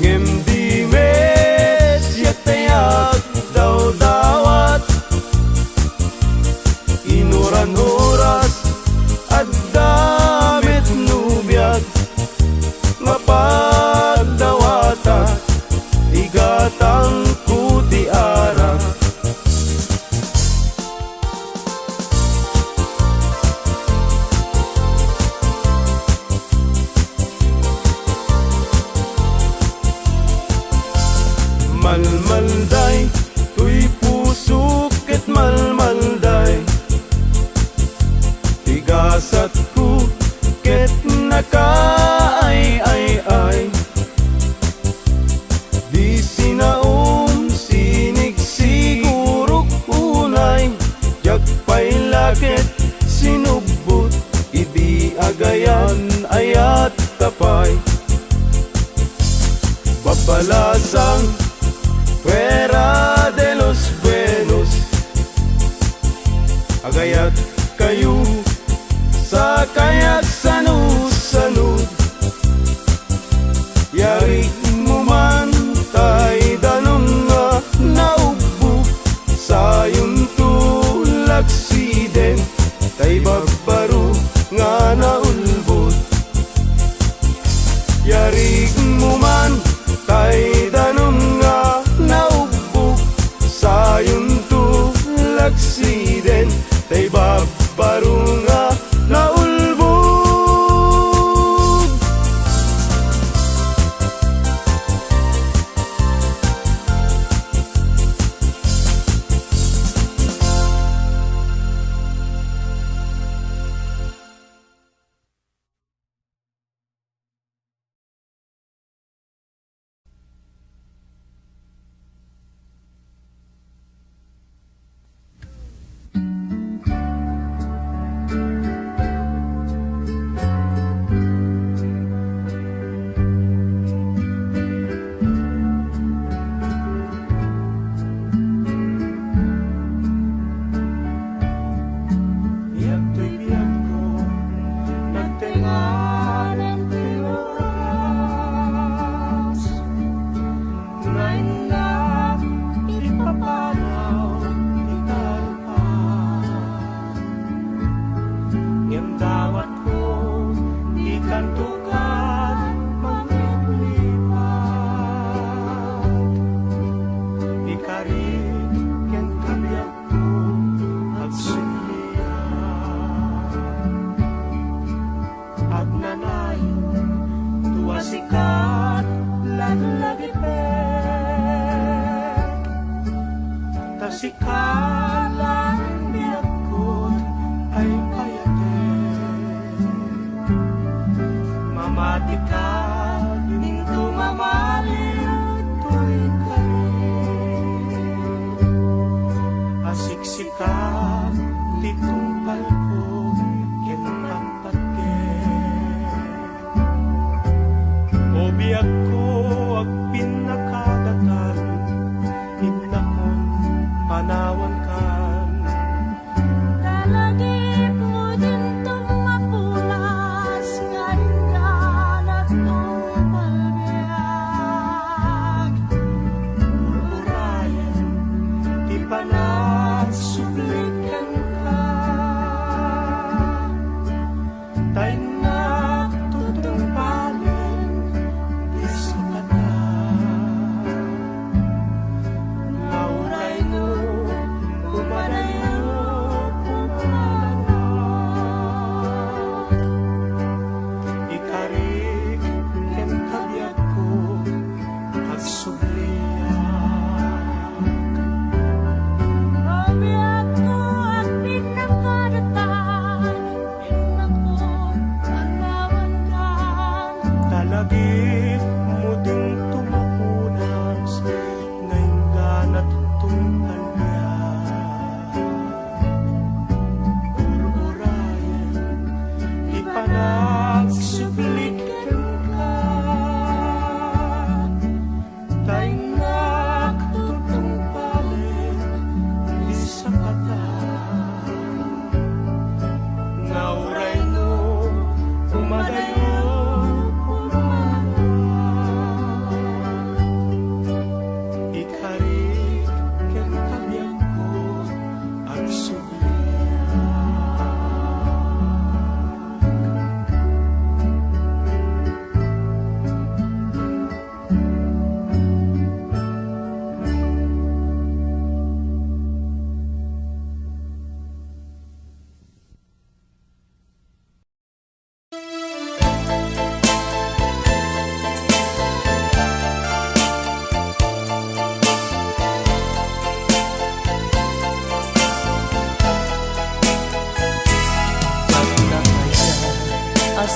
ngem di mes yatayag daw dawat, inuran oras at damit nubiyag, mapagdawata iga Balasat ko ket nakaay di sinaom sinig siguro unay jak pay lakit sinubot idi agayan ayat tapay babalasang fuera de los buenos agayat kayo sa kayak sanud-sanud yari mo man tay danong nga naubo sayon tulaksiden tay babbaro nga naulbot yari mo man tay danong nga naubo sayon tulaksiden tay babbaro nga naulbog Sikalang biyakot ay payate mamati ka into mamalin tuy kari asiksikat ditong palko kentang patke o biyak ko ag pinakadatan inakon panawan kan Kalagip mo din tumapulas ngayon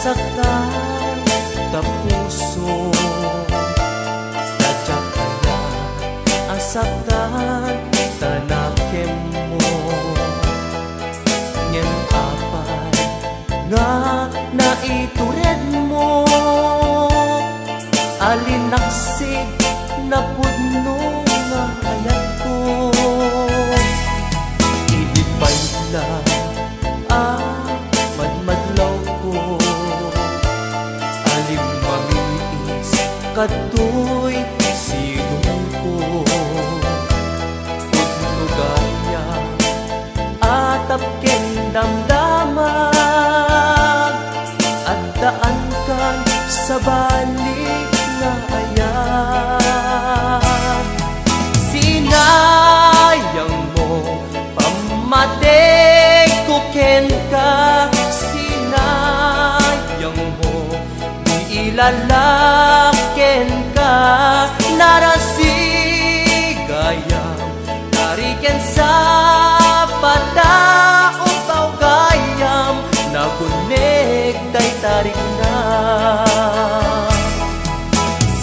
nasaktan ta puso. Dadya kaya asaktan tanakem mo. Ngem apay nga naitured mo. Alinaksig na pudno nga ayat ko. Idipay lang madmadlaw ko. Alim mamiis katoy sinong ko. Pudno gaya atap ken damdamag. At daan kan sa balik nga ayat. Sinayang mo pamatay ko ken ka. Sinayang mo di ilalaken ka. Narasigayang tariken sa pataong gayam. Nagunig day tarik na.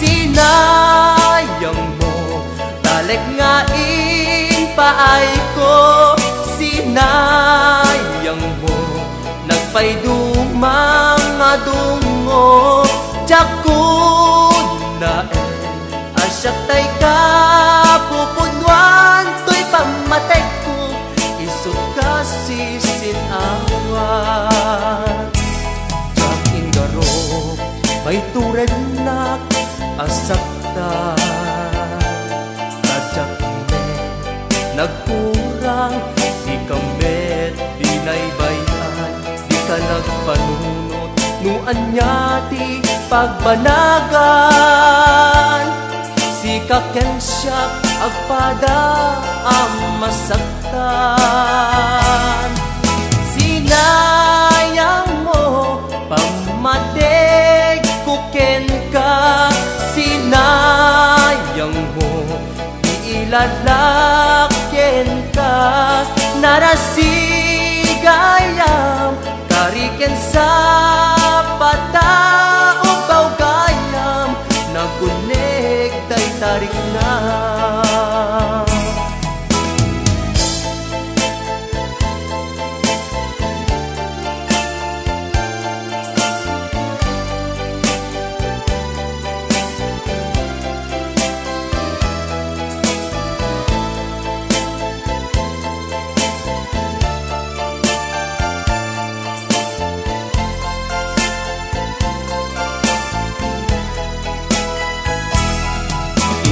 Sinayang mo talek nga paay ko. Sinayang mo nagpaydumang nga dungo. Jakun na asyak tay ka pupunwan to'y pamatay ko. Isot ka sisinawat. Jaking garop may tured nak asakta. Radyak me nagkurang di kamet di naibayan. Di ka nagpanunot nuan niya ti pagbanagan. Si kaken siya agpada ang masaktan. Sinayang mo pamatay ko ken ka. Sinayang mo iilalaken ka. Narasigayam kariken sa pataong gayam. Nagunig tay tarik na.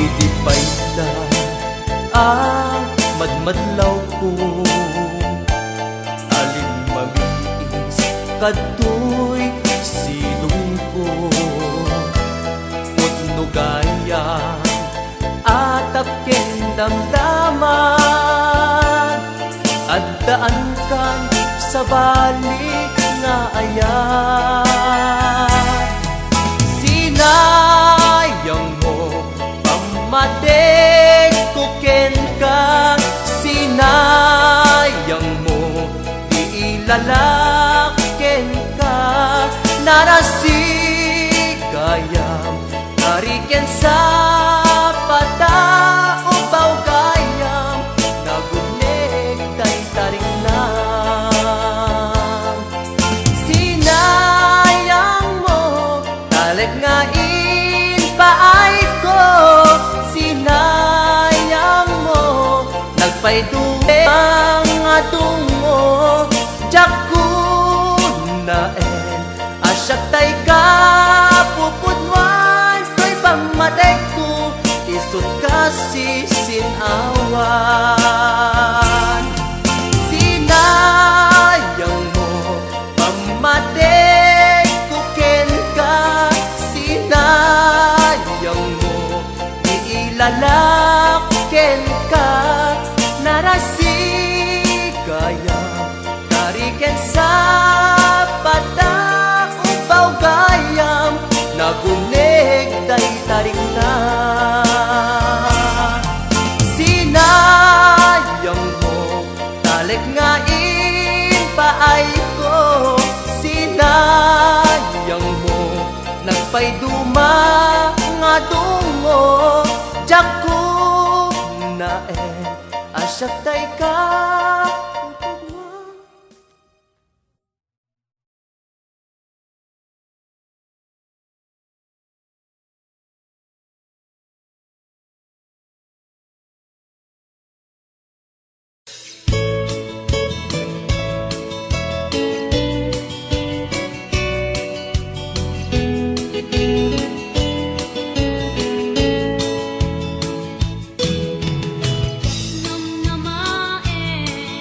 Idipay lang madmadlaw ko. Alim mamiis katoy silong ko. Pudno gaya atap ken damdaman. At daan kan sa balik nga ayat. Sinayang mo pamatay ko ken ka. Sinayang mo di ilalaken ka. Narasigayam tariken sa pataong gayam. Nagunig tay tarik na. Sinayang mo talek nga paay ko. Sinayang mo nagpaydumang nga tungo. Jakun na asyak tay ka pupunwan to'y pamatay ko. Isot ka sisinawan. Sinayang mo pamatay ko ken ka. Sinayang mo iilalaken ka. Narasigayam tariken sa pataong gayam. Nagunig day tarik na. Sinayang mo talek nga paay ko. Sinayang may duma nga dungo Jaku naen asyak tay ka Namnamain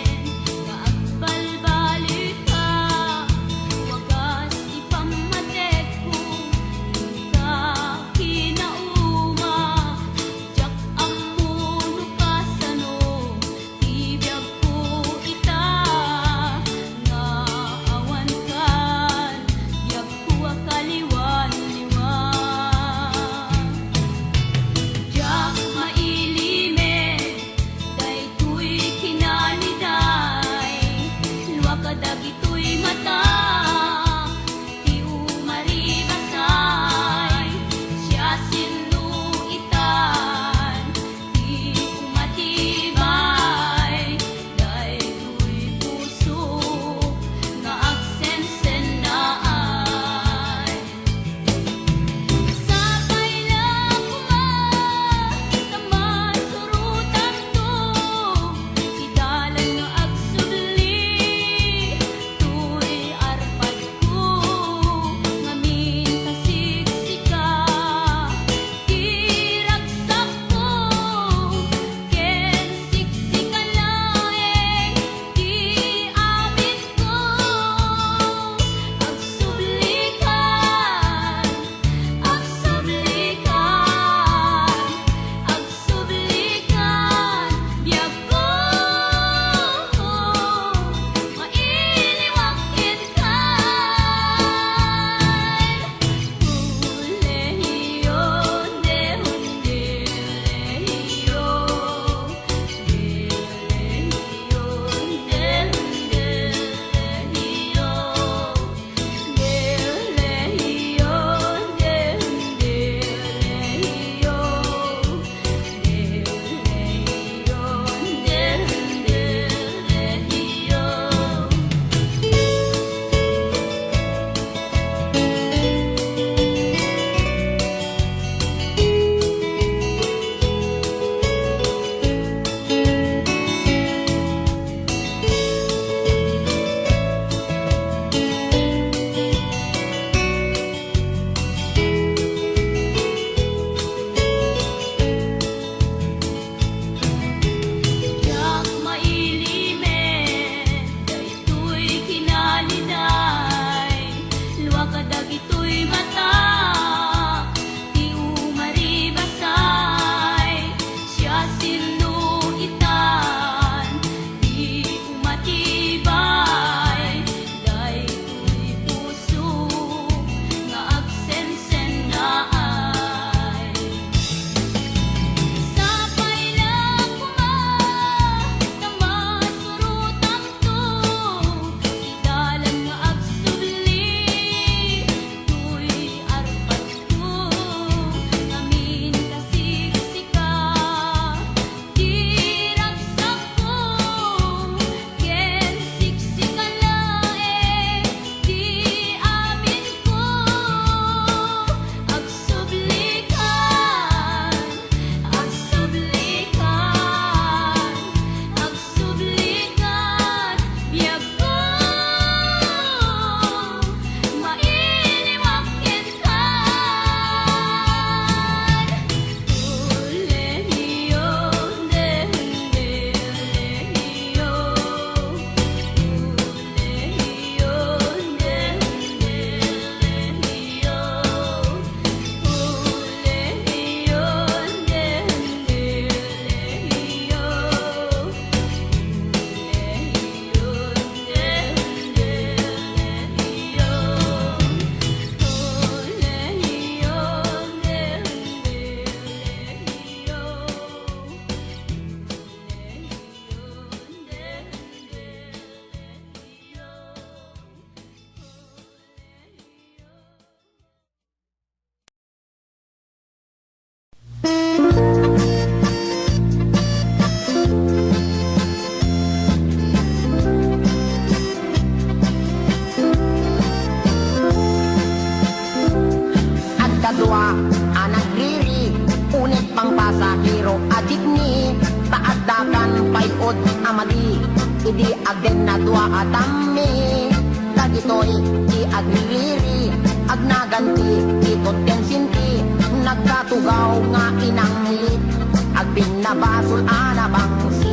dua anak diri unit pang pasahero adik ni taadakan payod amadi idi agden na dua atami dagitoy di agriri agnaganti ito tensinti nagkatugaw nga inanglit agbinabasol anabangsit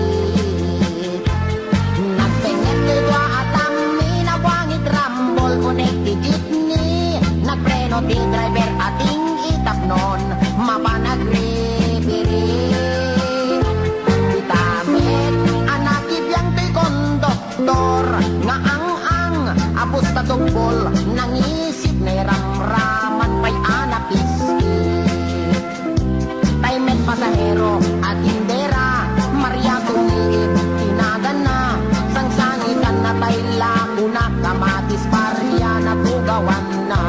nagpenget ni dua atami nawangit rambol unek di jeepney nagpreno ti driver ating itapnon mapanagre-piri itamit anak ibiyang ti konduktor nga ang abos ta tugbol nangisip na ramraman pa'y anapisi taymet pasahero at indera Maria tumiib tinagan na sangsangitan na tay lakuna kamatis parya na tugawan na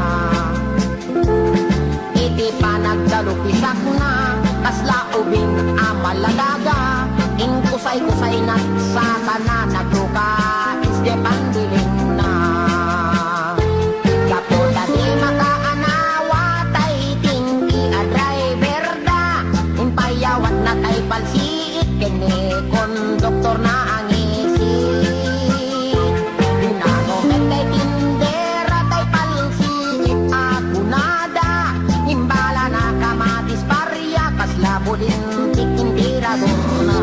iti panagdalupisak na kasla ubing amalagaga ingkusay-kusay na sa tanan nagluka isde pandiling na kaputa di makaanawa tay tingki a driver da impayawat na tay palsiit kene konduktor na ang isip dinagomet kay tindera tay palsiit akunada himbala na kamatis parya kasla bulintik impirador na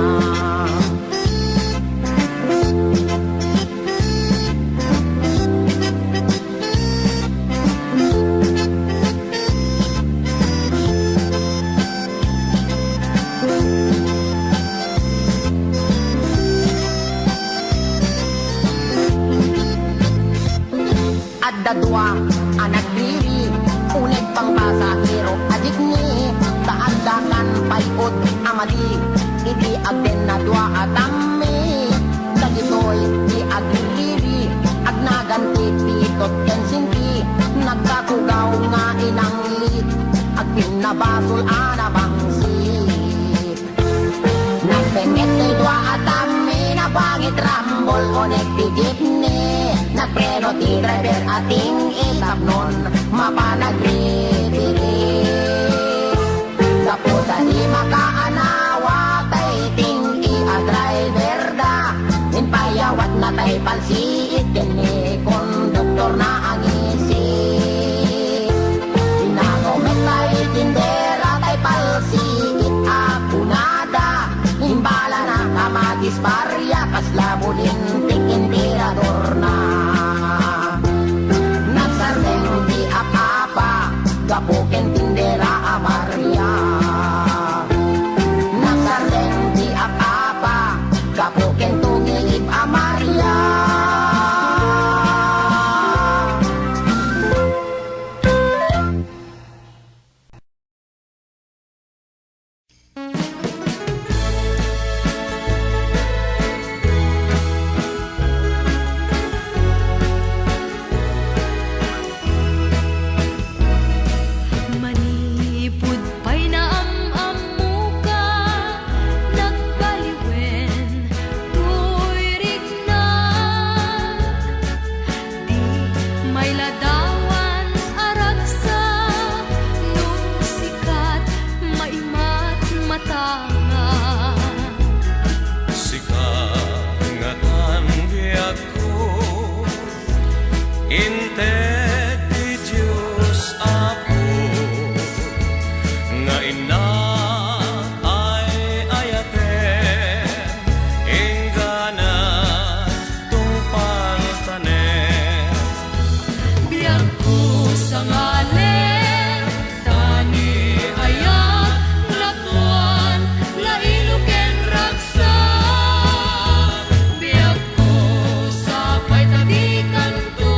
dadwa anak diri uneg pang pasahero adik ni taandakan payod amadi idi agden na dua atami dagitoy di agriri agnaganti pitot tensinti nagkatugaw nga inanglit agbinabasol anabangsit nagpenget ni dua atami na bangit rambol onek di jeepney nagpreno ti driver ating itapnon mapanagre-piri kaputa di makaanawa tay ting a driver da inpayawat na tay palsiit kene konduktor na ang isip inagomet tay tindera tay palsiit akunada himbala na kamatis parya kasla bulintik impirador na nagsardeng di apa-apa gapuken tindera amarya nagsardeng di apa-apa gapuken tungilip amarya Manipud pa'y naam-amuka nagbaliwen tuirig na di may ladawan aragsa nung sikat maimat matanga Sikangatan biyak ko inte di Diyos Apo nga ina ay ayaten ingana tungpal tanen biyak ko sa ngalen tani ayat latuan lailuken raksa biyak ko sa paytadikan to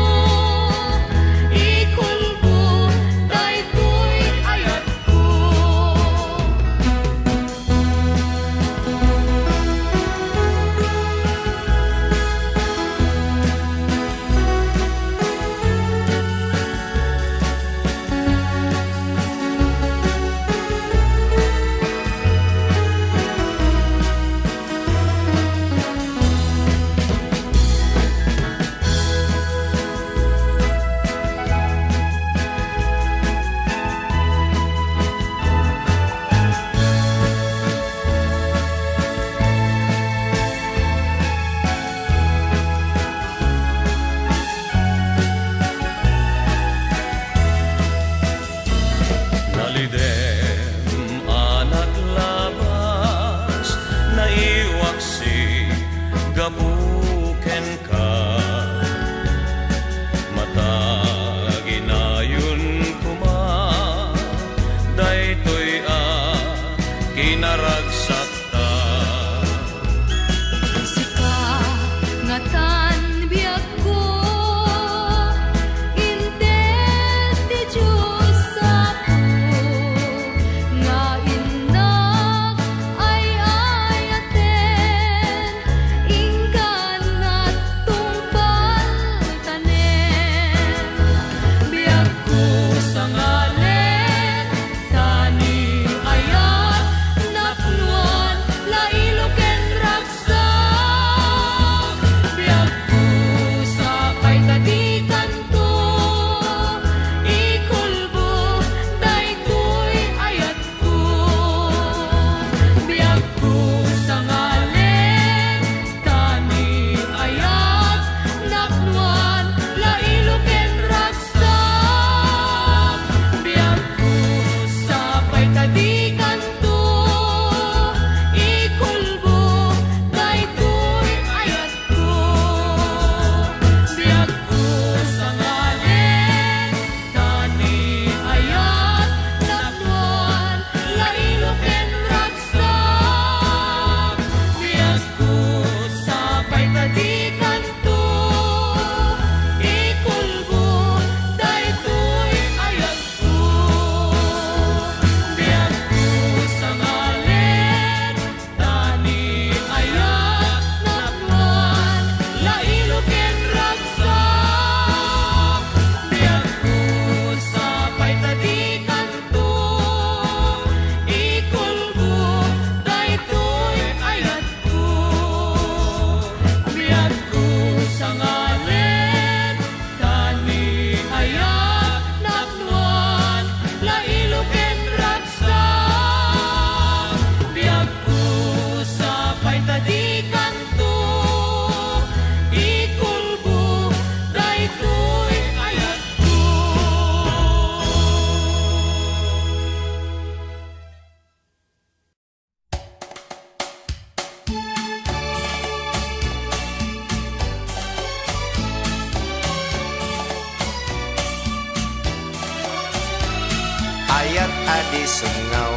adi sungaw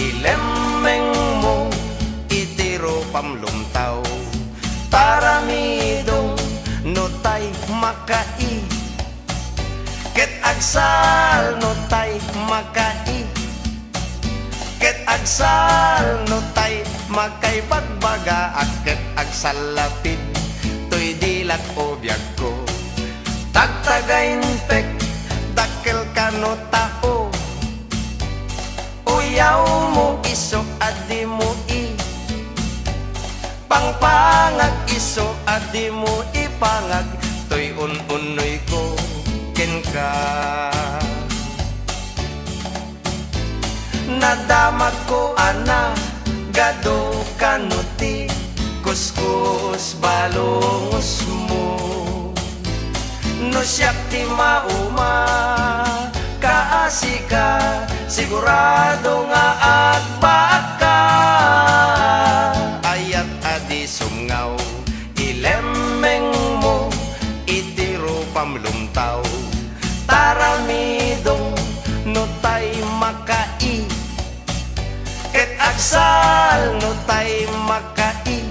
ilemeng mo itiro pamlumtaw taramidong notay makai ket agsal notay makai ket agsal notay makay bagbaga ket agsal lapid toy dilak o biyag ko tagtagain pek dakkel kano tao uyaw mo iso adi mo i pangpangag iso adi mo ipangag toy un-unoy ko ken ka nadamag ko ana gado kanuti kuskus balongos mo no siyak ti mauma kaasika sigurado nga agbaka ayat adi sungaw ilemeng mo itiro pamlumtaw taramidong notay makai ket agsal notay makai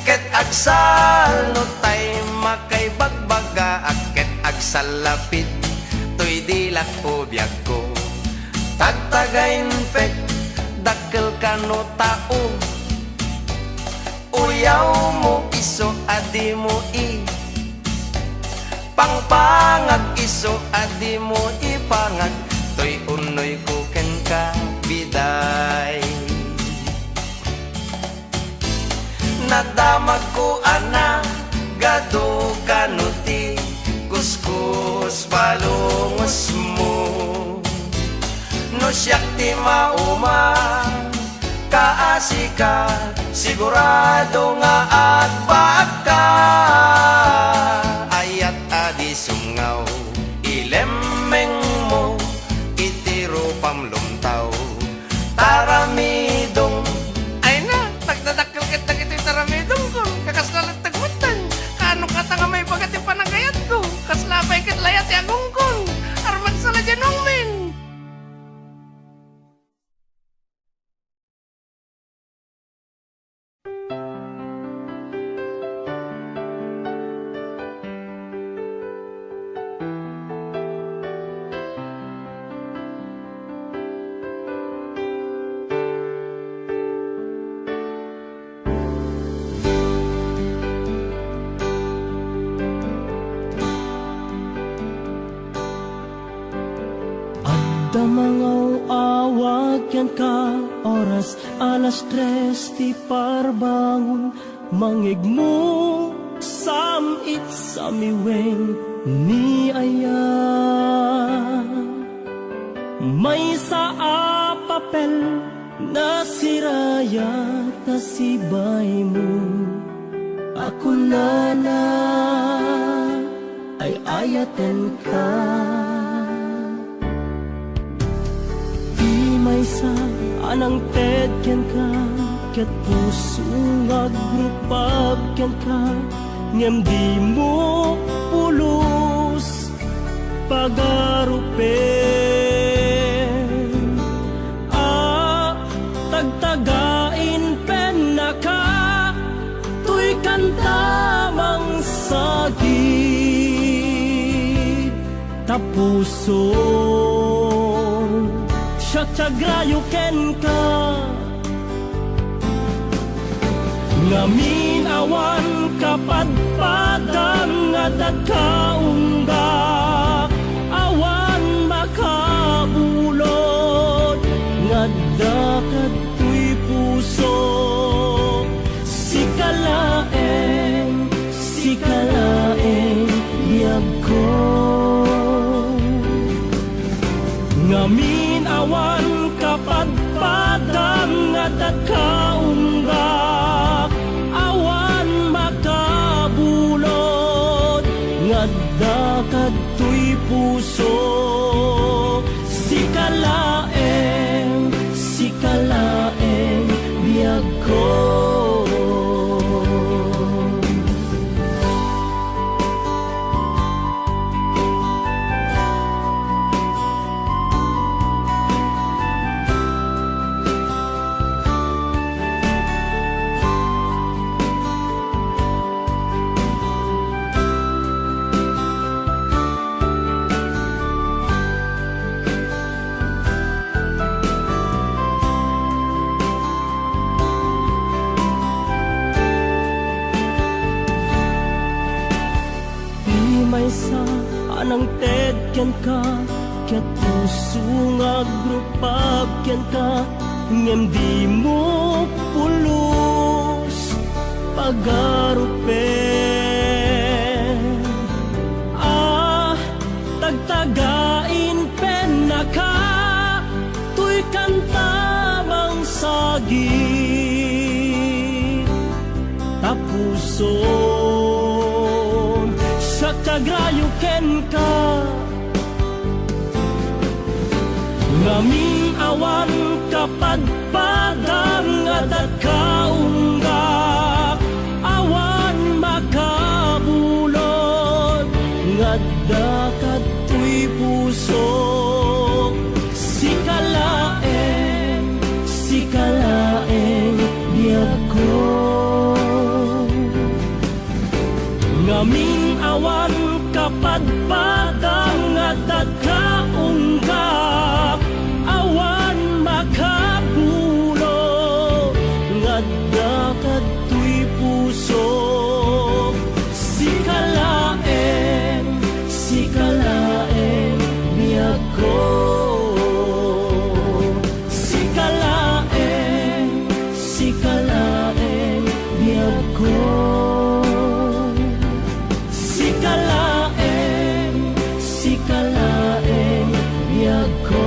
ket agsal notay makay bagbaga ket agsal lapid toy dilak o biyag ko tagtagain pek dakkel kano tao uyaw mo iso adi mo i pangpangag iso adi mo ipangag toy unoy ko ken ka biday nadamag ko ana gado kanuti kuskus balongos mo no siyak ti mauma kaasika sigurado nga agbaka ayat adi sungaw ilemeng mo itiro pamlumtaw taramidong ay na tagdadakkel ket dagiti taramidong ko kakasnalat tagmutan kano kata nga may bagati panagayat ko kaslabay ket layat yagong kong arman sala janong min. Damangaw awag yan ka oras alas 3 ti parbangon mangigmo samit samiweng ni aya may sa papel na siraya ta sibay mo ako na ay ayaten ka may sa anang tedyan ka ket puso agrupag ken ka ngem di mo pulos pagarupen tagtagain pen na ka tuy kantamang sagit tapuso Syagrayo ken ka ngamin awan kapadpadan nga dagkaunggak awan makabulod nga dakat tuy puso sikalaeng biyag ko ngamin awan kapadpadan nga dagkaunggak awan makabulod nga dakat tuy puso sikalaeng biyag ko. Anang ted ken ka ket puso nga grupag ken ka ngem di mo pulos pagarupen. Tagtagain pen naka tuy kanta mang sagi tapuson sa kagrayo ken ka ngaming awan kapadpadang at kaunggak awan makabulod ngadda katoy puso sikalaeng biyag ko ngaming awan kapadpadang at kaunggak awan makabulo ngadda katoy puso sikalaeng biyag ko sikalaeng biyag ko sikalaeng biyag ko.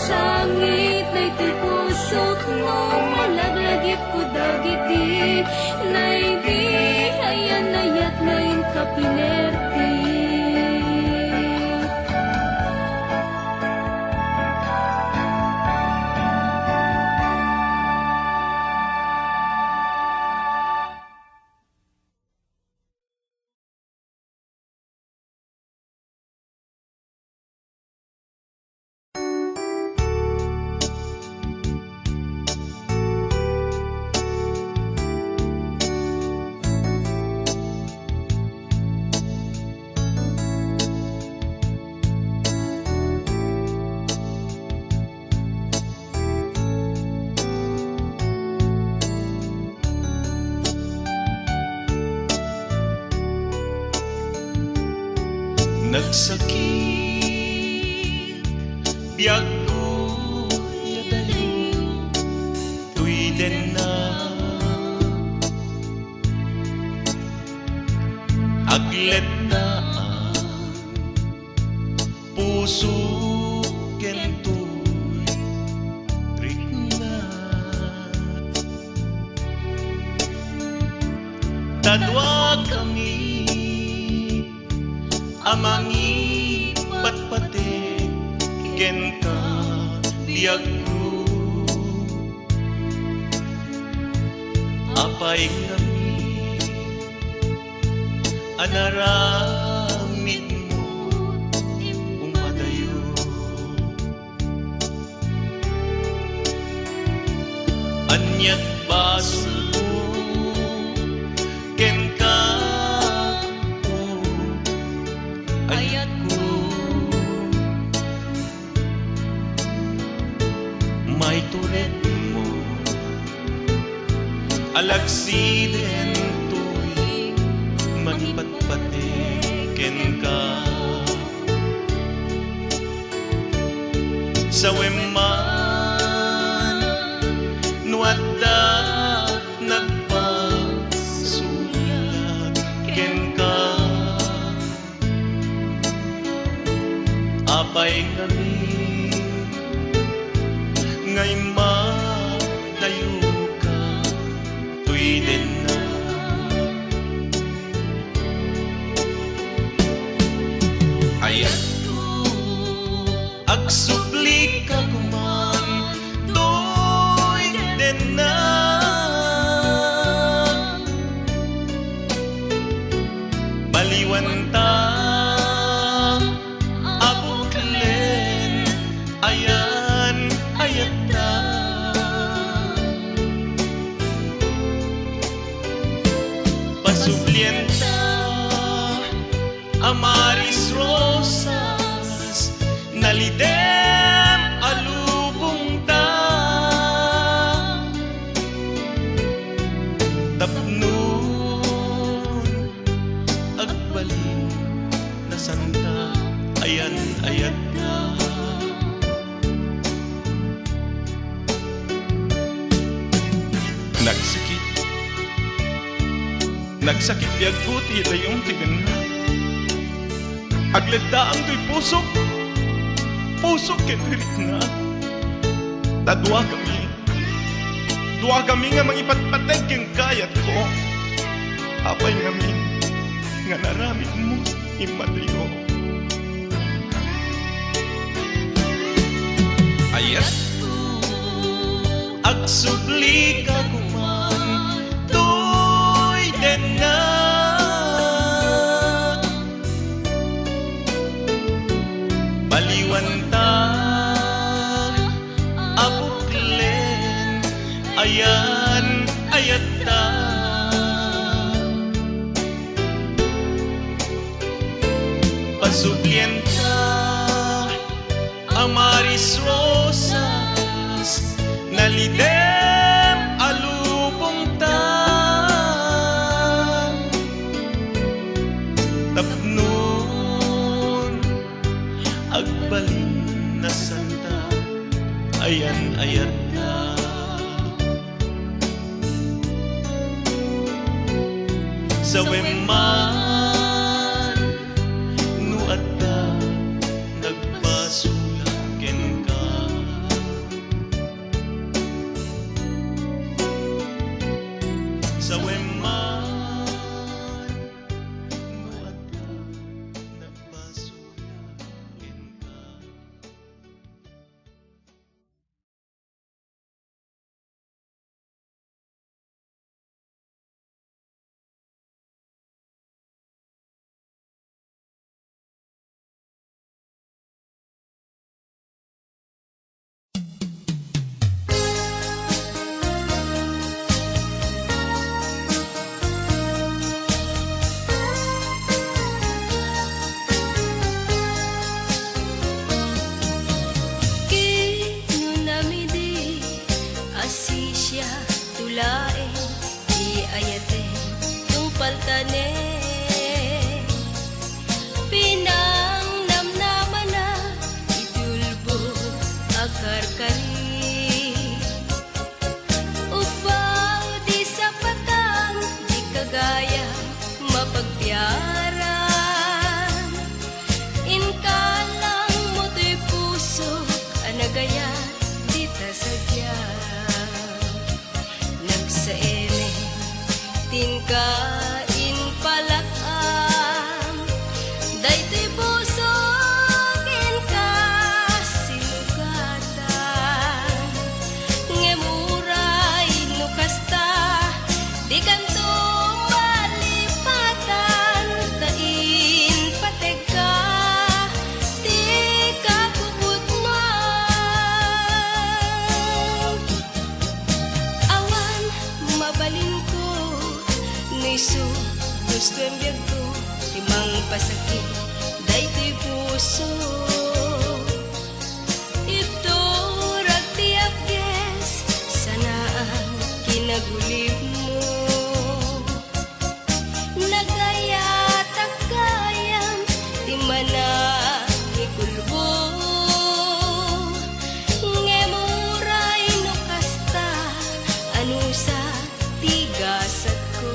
Sangit na ito'y pusok mo malaglagip ko dagiti na hindi ayan ayat ngayon kapinerti. nagsakit biag ko yadayo tuy den na aglet na puso kentoy rikna tadwa kami amangi patpate kenta biag ko apay kami anaramid mo umadayo anyat baso ken ka ayat ko may turet mo alagsidentoy manipatpate ken ka sa weman nuadda nagpasulat ken ka apay kami ngay madayo ka tuy den na ayat ko agsupli ka kuman tuy den na baliwan ta abuklen ayan ayat ta pasublien ta amaris rosas nalidem alubong ta tapnon agbalin na santa ayan ayat ka nagsakit biag kuti dayong tigan na agledda ang tuy pusok kendirik na tadwa kami nga mangipatpateg ken kayat ko apay ngamin nga naramid mo imadyo ayat agsubli ka kuman tuy den na baliwan ta abuklen ayan ayat ta pasublien ta amaris rosas nalidem alubong ta tapnon agbalin na santa ayan ayat na sa weman nuadda nagpasulaken ka sa weman mapagyaran. Inkalang mo'y puso anagaya dita sadya. Nagsaene tingkain palakam, daytoy puso ka sinugatan. Ngemuray no kasta di kanto malipatan, tain pateg ka di ka puputnuan. Awan mabalin ko nisu gusto ang biyag ko timang pasakit daytoy puso. Ito ragtiap ges sanaan kinagulib mo. Nagayat agayam di mana ikulbo. Ngemuray no kasta ano sa tigasat ko.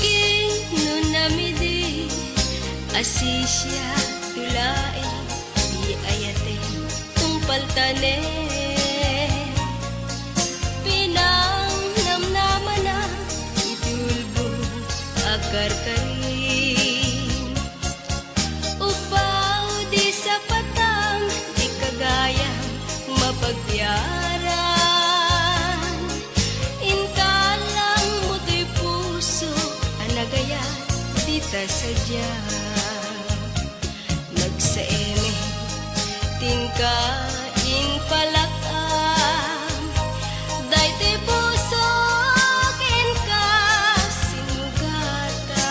Ino namidi asisya tulae di ayate tumpaltane. Pinang namnaman na itulbo agar karin. Upaw di sa patang di kagayang mapagyaran. Inkalang mo'y puso anagaya dita sadya. Nagsaeme tingkain palakam, daytoy puso ka sinugatan.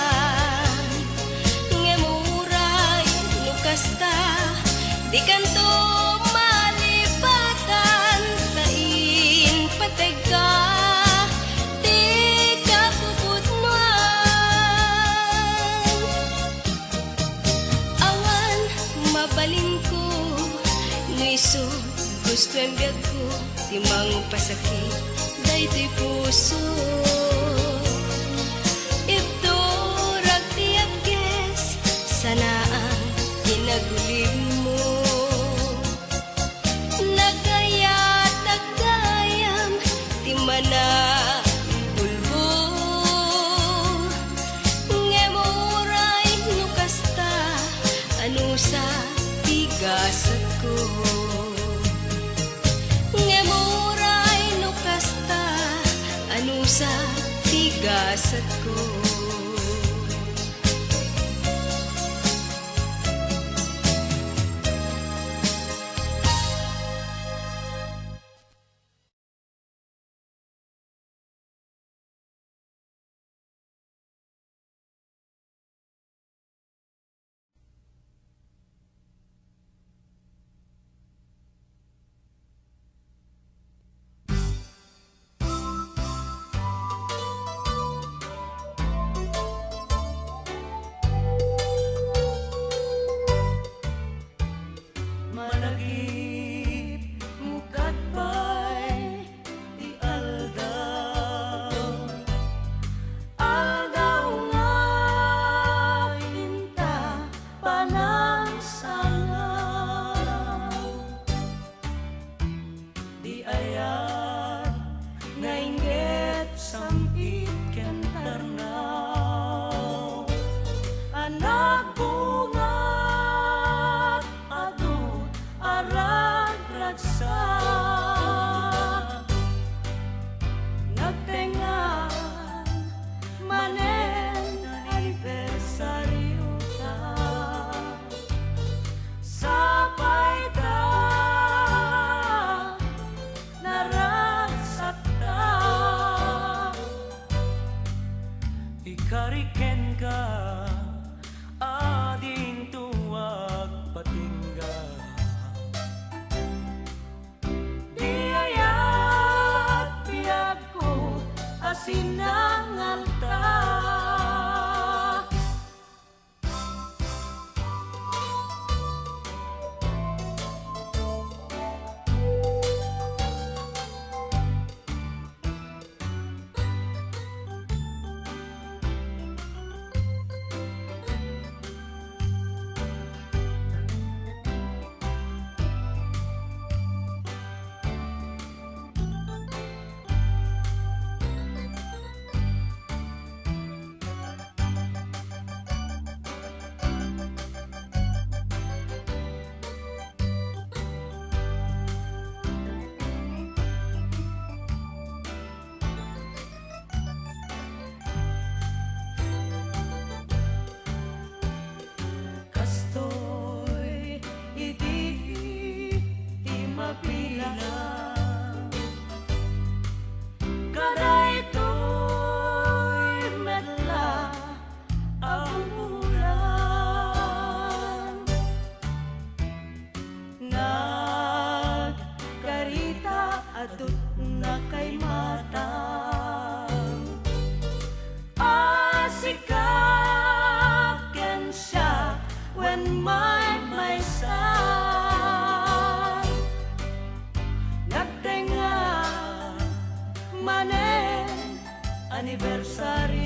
Ngemuray no kasta di kanto malipatan, tain pateg ka di ka puputnuan. Awan mabalin ko nisu gusto ang biyag ko timang pasakit daytoy puso. Ito ragtiap ges sanaan kinagulib mo. Nagayat agayam di mana pulbo. Ngemuray no kasta ano sa tigasat ko. Ngemuray no kasta ano sa tigasat ko. Ikariken ka ading tuwag patingga. Di ayat biyag ko as sinangalta. Kastoy di mabilang, kada ito'y medla ang ulan. Nagkarita adut na kay matang, asikaken siya when my son nagtenga manen anibersaryo